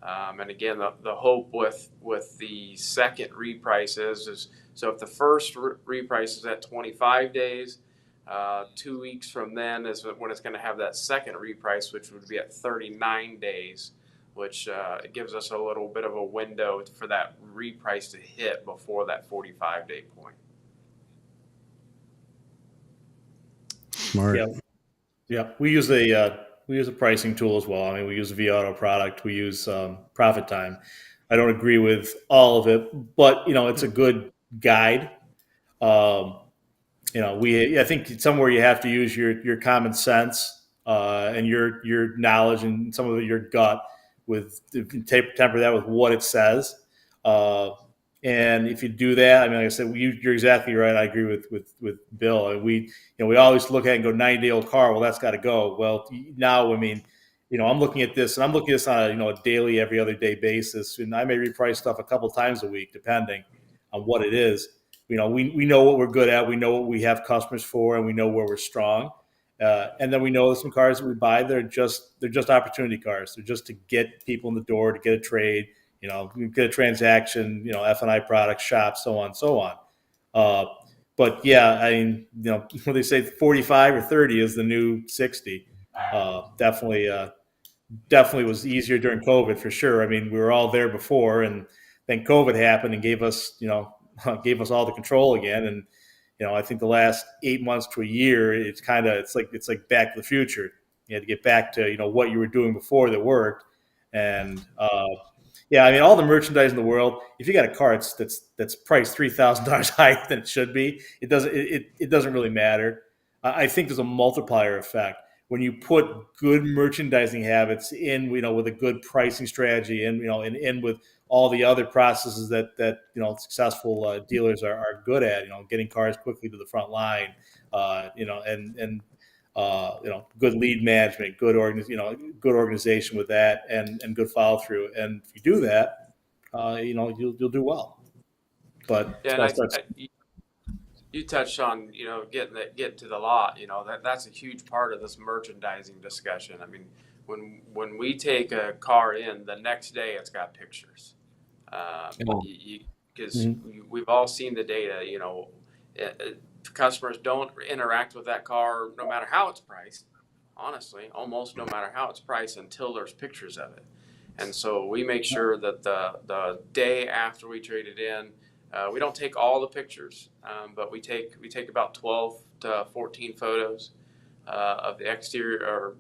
And again, the hope with the second reprice is so if the first reprice is at 25 days, 2 weeks from then is when it's going to have that second reprice, which would be at 39 days, which it gives us a little bit of a window for that reprice to hit before that 45-day point. Smart. Yeah. We use a pricing tool as well. I mean, we use a vAuto product. We use Profit Time. I don't agree with all of it, but it's a good guide. I think somewhere you have to use your common sense and your knowledge and some of your gut temper that with what it says. And if you do that, I mean, like I said, you're exactly right. I agree with Bill. And we always look at it and go 90-day-old car. Well, that's got to go. Well, now, I mean, I'm looking at this, and I'm looking at this on a daily, every other day basis. And I may reprice stuff a couple times a week, depending on what it is. We know what we're good at. We know what we have customers for, and we know where we're strong. And then we know some cars that we buy, they're just opportunity cars. They're just to get people in the door, to get a trade, get a transaction, F&I products, shop, so on and so on. but yeah, I mean, when they say 45 or 30 is the new 60, definitely was easier during COVID for sure. I mean, we were all there before, and then COVID happened and gave us, gave us all the control again. And I think the last 8 months to a year, it's like Back to the Future. You had to get back to what you were doing before that worked, and yeah, I mean, all the merchandise in the world. If you got a car that's priced $3,000 higher than it should be, it doesn't really matter. I think there's a multiplier effect when you put good merchandising habits in, with a good pricing strategy, and in with all the other processes that successful dealers are good at, getting cars quickly to the front line, good lead management, good organization with that, and good follow through. And if you do that, you'll do well. But Yeah, and you touched on getting to the lot. That's a huge part of this merchandising discussion. I mean, when we take a car in, the next day it's got pictures, because we've all seen the data. Customers don't interact with that car no matter how it's priced. Honestly, almost no matter how it's priced until there's pictures of it. And so we make sure that the day after we trade it in, we don't take all the pictures, but we take about 12 to 14 photos of the exterior, or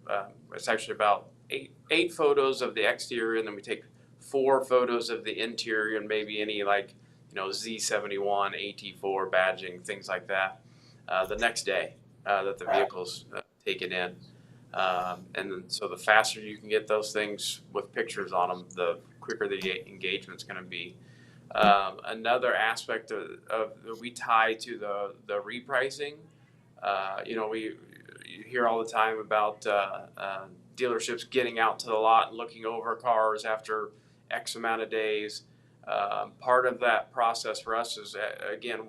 it's actually about eight photos of the exterior, and then we take 4 photos of the interior, and maybe any Z71, AT4 badging, things like that, the next day that the vehicle's taken in. And so the faster you can get those things with pictures on them, the quicker the engagement's going to be. Another aspect of we tie to the repricing. You hear all the time about dealerships getting out to the lot and looking over cars after X amount of days. Part of that process for us is, again,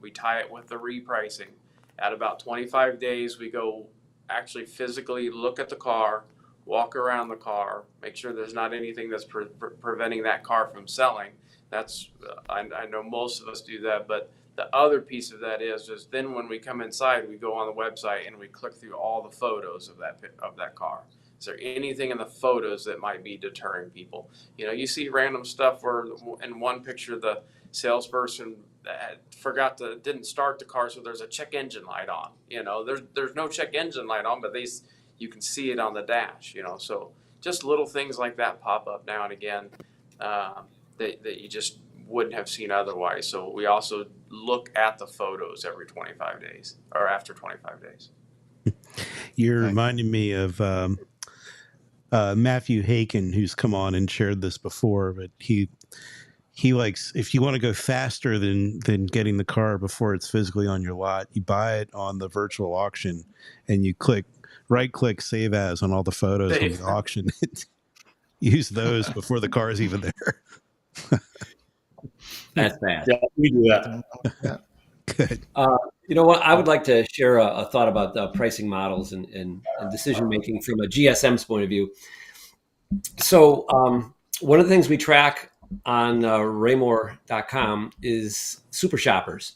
we tie it with the repricing. At about 25 days, we go actually physically look at the car, walk around the car, make sure there's not anything that's preventing that car from selling. That's I know most of us do that, but the other piece of that is then when we come inside, we go on the website and we click through all the photos of that car. Is there anything in the photos that might be deterring people? You see random stuff where in one picture the salesperson didn't start the car, so there's a check engine light on. There's no check engine light on, but you can see it on the dash. So just little things like that pop up now and again that you just wouldn't have seen otherwise. So we also look at the photos every 25 days or after 25 days. You're reminding me of Matthew Haken, who's come on and shared this before, but he likes, if you want to go faster than getting the car before it's physically on your lot, you buy it on the virtual auction and you right click save as on all the photos from the auction. Use those before the car is even there. That's bad. Yeah, we do that. Good. You know what? I would like to share a thought about pricing models and decision making from a GSM's point of view. So one of the things we track on Raymore.com is super shoppers.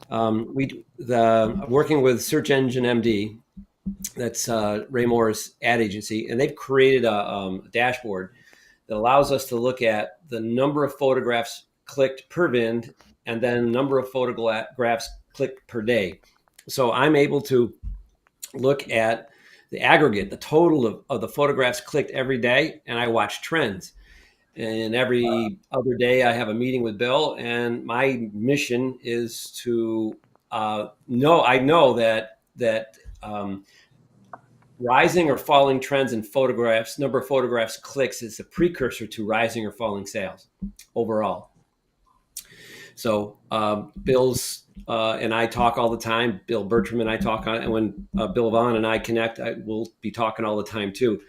Working with Search Engine MD, that's Raymore's ad agency, and they've created a dashboard that allows us to look at the number of photographs clicked per VIN and then number of photographs clicked per day. So I'm able to look at the aggregate, the total of the photographs clicked every day, and I watch trends. And every other day I have a meeting with Bill, and my mission is to I know that rising or falling trends in photographs, number of photographs clicks, is a precursor to rising or falling sales overall. So Bill's and I talk all the time. Bill Bertram and I talk, and when Bill Vaughn and I connect, we'll be talking all the time too.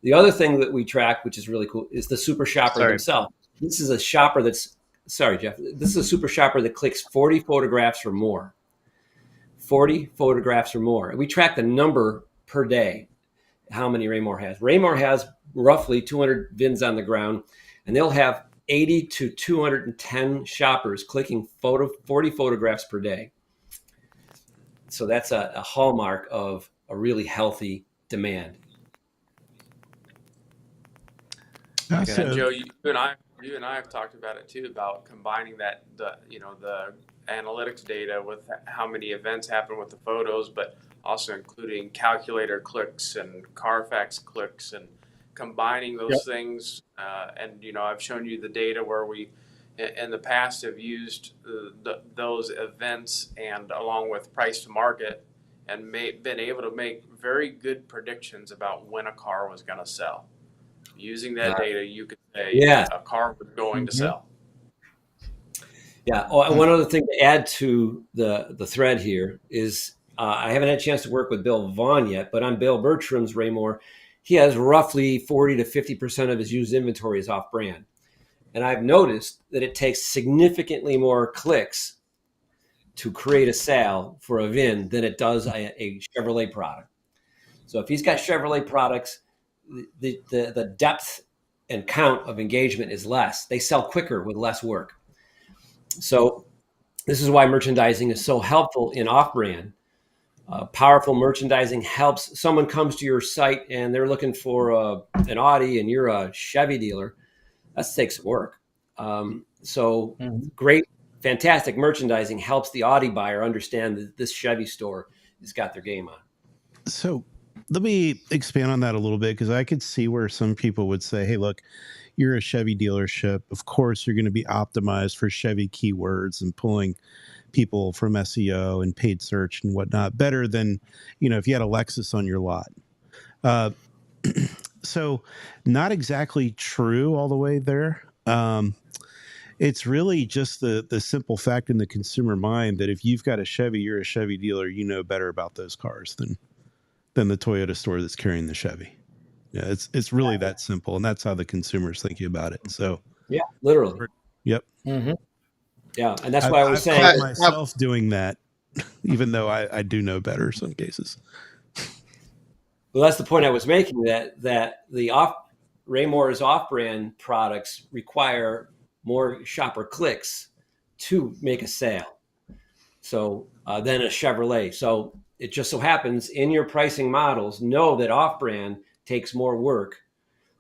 The other thing that we track, which is really cool, is the super shopper themselves. This is a shopper This is a super shopper that clicks 40 photographs or more. 40 photographs or more. And we track the number per day, how many Raymore has. Raymore has roughly 200 VINs on the ground, and they'll have 180 to 210 shoppers clicking 40 photographs per day. So that's a hallmark of a really healthy demand. And So, Joe, you and I have talked about it too, about combining the analytics data with how many events happen with the photos, but also including calculator clicks and Carfax clicks, and combining those things. And I've shown you the data where we, in the past, have used those events and along with price to market, and been able to make very good predictions about when a car was going to sell. Using that data, you could say a car was going to sell. Yeah. Oh, and one other thing to add to the thread here is I haven't had a chance to work with Bill Vaughn yet, but on Bill Bertram's Raymore, he has roughly 40 to 50% of his used inventory is off brand. And I've noticed that it takes significantly more clicks to create a sale for a VIN than it does a Chevrolet product. So if he's got Chevrolet products, the depth and count of engagement is less. They sell quicker with less work. So this is why merchandising is so helpful in off-brand. Powerful merchandising helps. Someone comes to your site and they're looking for an Audi and you're a Chevy dealer. That takes some work. Great, fantastic merchandising helps the Audi buyer understand that this Chevy store has got their game on. So let me expand on that a little bit, because I could see where some people would say, hey, look, you're a Chevy dealership. Of course, you're going to be optimized for Chevy keywords and pulling people from SEO and paid search and whatnot better than, if you had a Lexus on your lot. So not exactly true all the way there. It's really just the simple fact in the consumer mind that if you've got a Chevy, you're a Chevy dealer, you know better about those cars than the Toyota store that's carrying the Chevy. Yeah, it's really that simple, and that's how the consumer's thinking about it. So yeah, literally. Yep. Mm-hmm. Yeah, and that's why I was saying caught myself doing that, even though I do know better in some cases. Well, that's the point I was making, that the Raymore's off-brand products require more shopper clicks to make a sale. So than a Chevrolet. So it just so happens in your pricing models, know that off-brand takes more work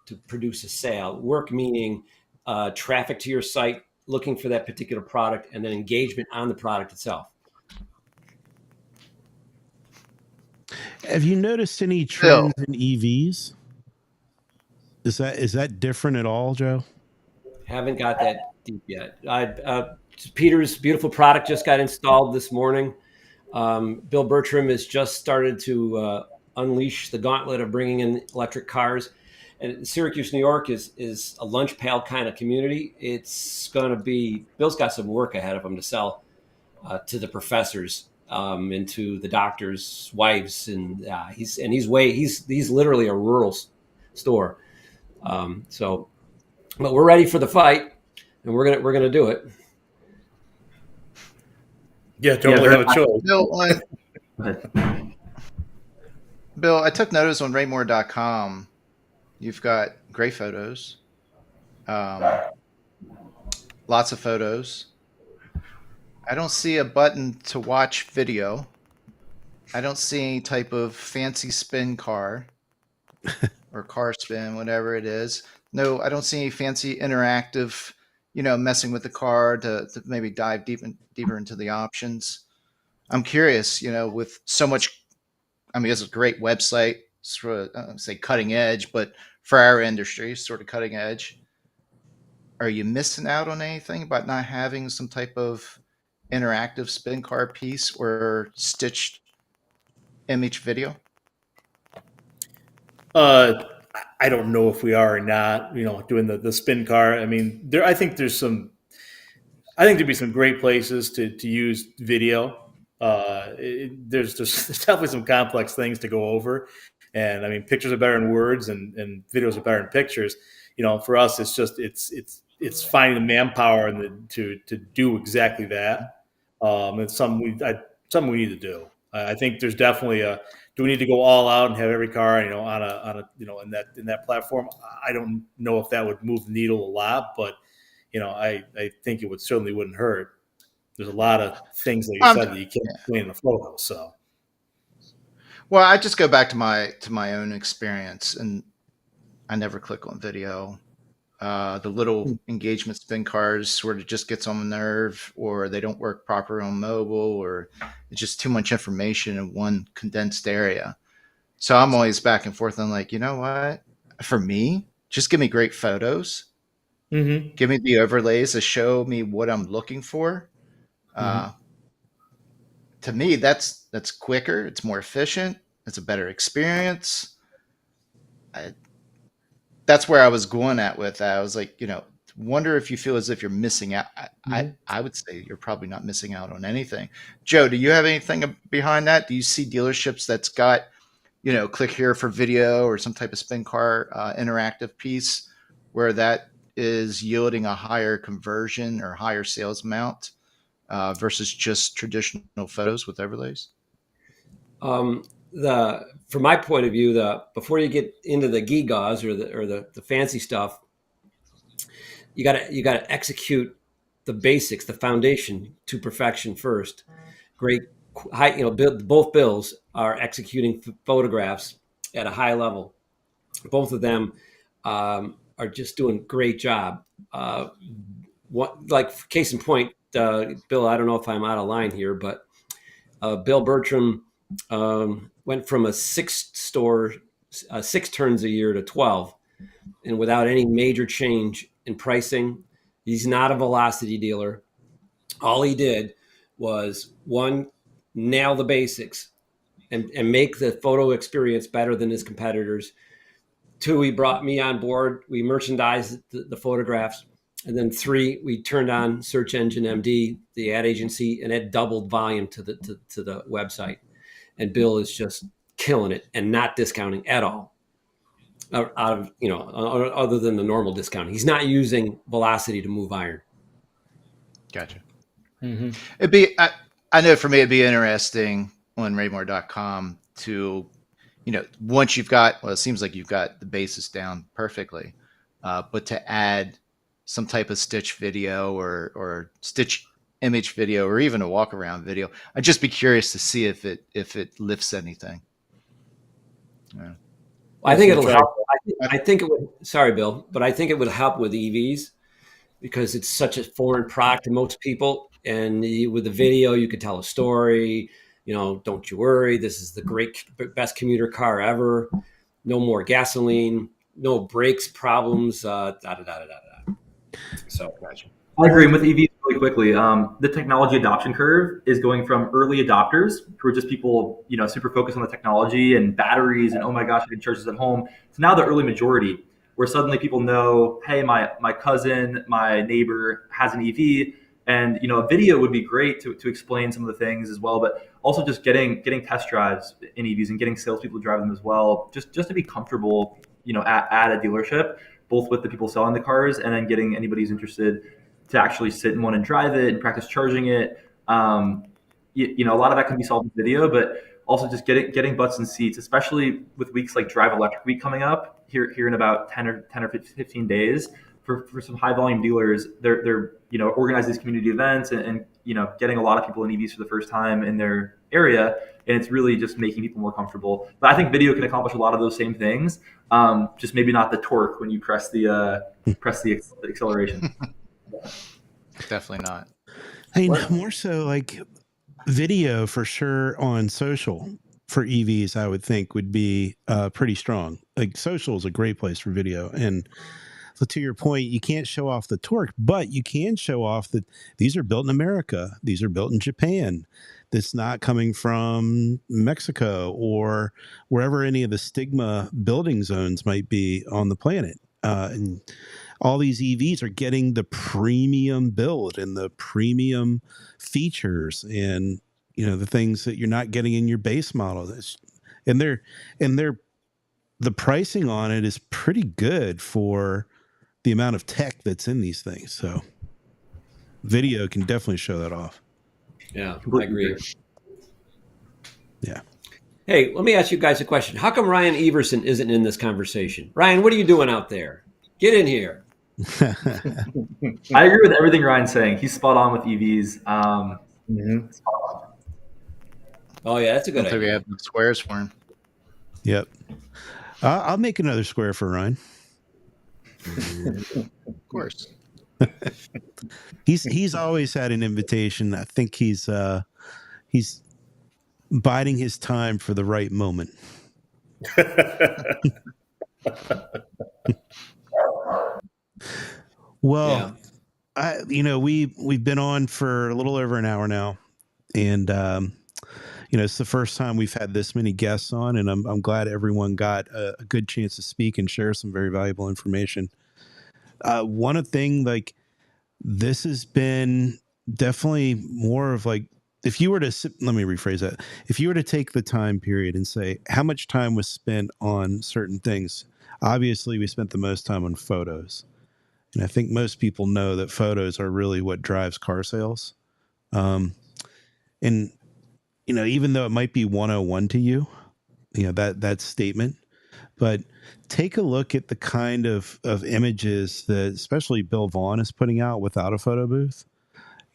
to produce a sale. Work meaning traffic to your site, looking for that particular product, and then engagement on the product itself. Have you noticed any trends in EVs? Is that different at all, Joe? Haven't got that deep yet. Peter's beautiful product just got installed this morning. Bill Bertram has just started to unleash the gauntlet of bringing in electric cars. And Syracuse, New York is a lunch pail kind of community. It's going to be, Bill's got some work ahead of him to sell to the professors and to the doctors' wives. And he's literally a rural store. But we're ready for the fight, and we're gonna do it. Yeah, don't really have a choice. Bill, I took notice on Raymore.com. You've got great photos, lots of photos. I don't see a button to watch video. I don't see any type of fancy spin car or car spin, whatever it is. No, I don't see any fancy interactive, messing with the car to maybe dive deeper into the options. I'm curious, with so much, it's a great website, sort of, say cutting edge, but for our industry, sort of cutting edge. Are you missing out on anything about not having some type of interactive spin car piece or stitched image video? I don't know if we are or not, doing the spin car. I think there'd be some great places to use video. There's definitely some complex things to go over, and pictures are better than words, and videos are better than pictures. For us, it's just it's finding the manpower and to do exactly that. It's something we need to do. I think there's definitely do we need to go all out and have every car, on a in that platform? I don't know if that would move the needle a lot, but I think it would certainly wouldn't hurt. There's a lot of things that you Um, said that you can't explain in a photo. So, well, I just go back to my own experience, and I never click on video. The little engagement spin cars sort of just gets on the nerve, or they don't work proper on mobile, or it's just too much information in one condensed area. So I'm always back and forth. I'm like, you know what? For me, just give me great photos. Give me the overlays to show me what I'm looking for. To me, that's quicker. It's more efficient. It's a better experience. That's where I was going at with that. I was like, wonder if you feel as if you're missing out. I would say you're probably not missing out on anything. Joe, do you have anything behind that? Do you see dealerships that's got, click here for video or some type of spin car interactive piece where that is yielding a higher conversion or higher sales amount versus just traditional photos with overlays? From my point of view, before you get into the gigas or the fancy stuff, you gotta execute the basics, the foundation to perfection first. Great, high, both bills are executing photographs at a high level. Both of them are just doing a great job. Like case in point, Bill, I don't know if I'm out of line here, but Bill Bertram went from a 6 turns a year to 12, and without any major change in pricing. He's not a velocity dealer. All he did was, one, nail the basics and make the photo experience better than his competitors. 2, he brought me on board. We merchandised the photographs. And then 3, we turned on Search Engine MD, the ad agency, and it doubled volume to the website. And Bill is just killing it and not discounting at all. Out of other than the normal discounting, he's not using velocity to move iron. Gotcha. It'd be I know for me it'd be interesting on Raymore.com to once you've got, well, it seems like you've got the basis down perfectly, but to add some type of stitch video or stitch image video or even a walk around video, I'd just be curious to see if it lifts anything. Yeah. I think it'll help. I think it would. Sorry, Bill, but I think it would help with EVs because it's such a foreign product to most people. And with the video, you could tell a story. Don't you worry. This is the best commuter car ever. No more gasoline. No brakes problems. So, Gotcha. I agree with EVs really quickly. The technology adoption curve is going from early adopters who are just people, super focused on the technology and batteries and, oh my gosh, I can charge this at home, to now the early majority where suddenly people know, hey, my cousin, my neighbor has an EV, and a video would be great to explain some of the things as well, but also just getting test drives in EVs and getting salespeople to drive them as well, just to be comfortable, at a dealership, both with the people selling the cars and then getting anybody who's interested to actually sit in one and drive it and practice charging it. A lot of that can be solved with video, but also just getting butts in seats, especially with weeks like Drive Electric Week coming up here in about 10 or 15 days. For some high volume dealers, they're organize these community events and getting a lot of people in EVs for the first time in their area, and it's really just making people more comfortable. But I think video can accomplish a lot of those same things, just maybe not the torque when you press the acceleration. Definitely not. I mean, more so like video for sure on social for EVs, I would think would be pretty strong. Like social is a great place for video. And so to your point, you can't show off the torque, but you can show off that these are built in America. These are built in Japan. That's not coming from Mexico or wherever any of the stigma building zones might be on the planet. And all these EVs are getting the premium build and the premium features and, the things that you're not getting in your base model. And the pricing on it is pretty good for the amount of tech that's in these things. So video can definitely show that off. Yeah, I agree. Yeah. Hey, let me ask you guys a question. How come Ryan Everson isn't in this conversation? Ryan, what are you doing out there? Get in here. I agree with everything Ryan's saying. He's spot on with EVs. Oh yeah, that's a I good don't think we idea. have the squares for him. Yep. I'll make another square for Ryan. Of course. He's always had an invitation. I think he's biding his time for the right moment. Well, Yeah. we've been on for a little over an hour now, and it's the first time we've had this many guests on, and I'm glad everyone got a good chance to speak and share some very valuable information. One thing, like, this has been definitely more of like, if you were to let me rephrase that. If you were to take the time period and say how much time was spent on certain things, obviously we spent the most time on photos. And I think most people know that photos are really what drives car sales. And, even though it might be 101 to you, that statement, but take a look at the kind of images that especially Bill Vaughn is putting out without a photo booth.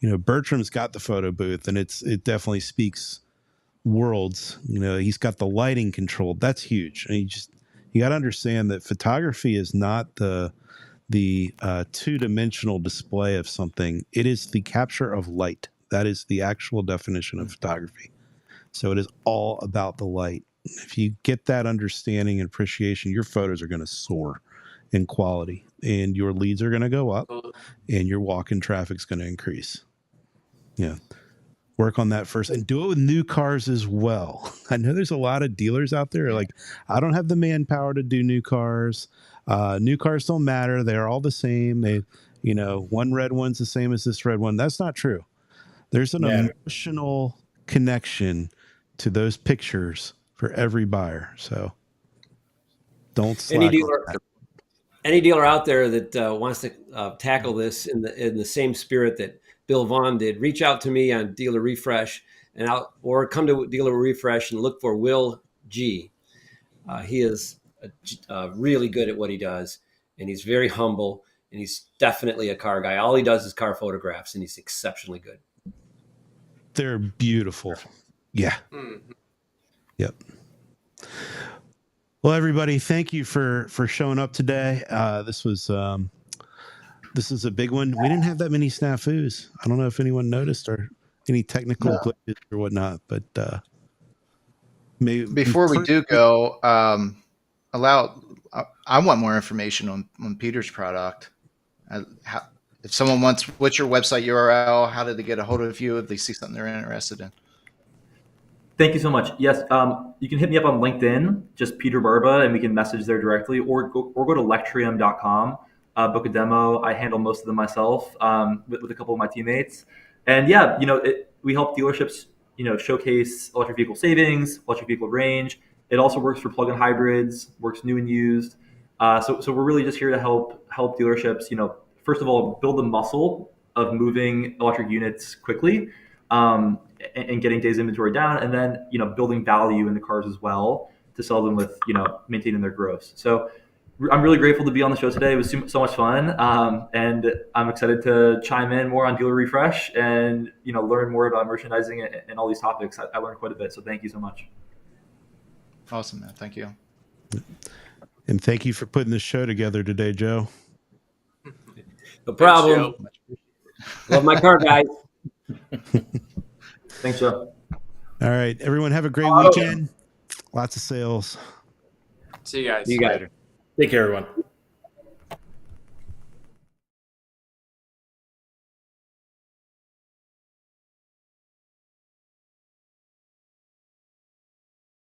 Bertram's got the photo booth, and it definitely speaks worlds. He's got the lighting controlled. That's huge. And you got to understand that photography is not the two-dimensional display of something. It is the capture of light. That is the actual definition of photography. So it is all about the light. If you get that understanding and appreciation, your photos are going to soar in quality, and your leads are going to go up, and your walk-in traffic is going to increase. Work on that first, and do it with new cars as well. I know there's a lot of dealers out there like, I don't have the manpower to do new cars. New cars don't matter. They're all the same. One red one's the same as this red one. That's not true. There's an emotional connection to those pictures for every buyer. So don't slack on that. Any dealer out there that wants to tackle this in the same spirit that Bill Vaughn did, reach out to me on Dealer Refresh, or come to Dealer Refresh and look for Will G. He is really good at what he does, and he's very humble, and he's definitely a car guy. All he does is car photographs, and he's exceptionally good. They're beautiful. Yeah. Mm-hmm. Yep. Well, everybody, thank you for showing up today. This is a big one. We didn't have that many snafus. I don't know if anyone noticed or any technical glitches or whatnot, but maybe before we do go, I want more information on Peter's product. If someone wants, what's your website URL? How do they get a hold of you if they see something they're interested in? Thank you so much. Yes, you can hit me up on LinkedIn, just Peter Barba, and we can message there directly, or go to lectrium.com, book a demo. I handle most of them myself with a couple of my teammates. And yeah, we help dealerships, showcase electric vehicle savings, electric vehicle range. It also works for plug-in hybrids, works new and used. So we're really just here to help dealerships, first of all, build the muscle of moving electric units quickly, and getting days inventory down, and then building value in the cars as well to sell them with maintaining their gross. So I'm really grateful to be on the show today. It was so much fun, and I'm excited to chime in more on Dealer Refresh and learn more about merchandising and all these topics. I learned quite a bit, so thank you so much. Awesome, man. Thank you. And thank you for putting this show together today, Joe. No problem. Love my car, guys. Thanks, Joe. All right, everyone, have a great weekend. Lots of sales. See you guys. You guys. Take care, everyone.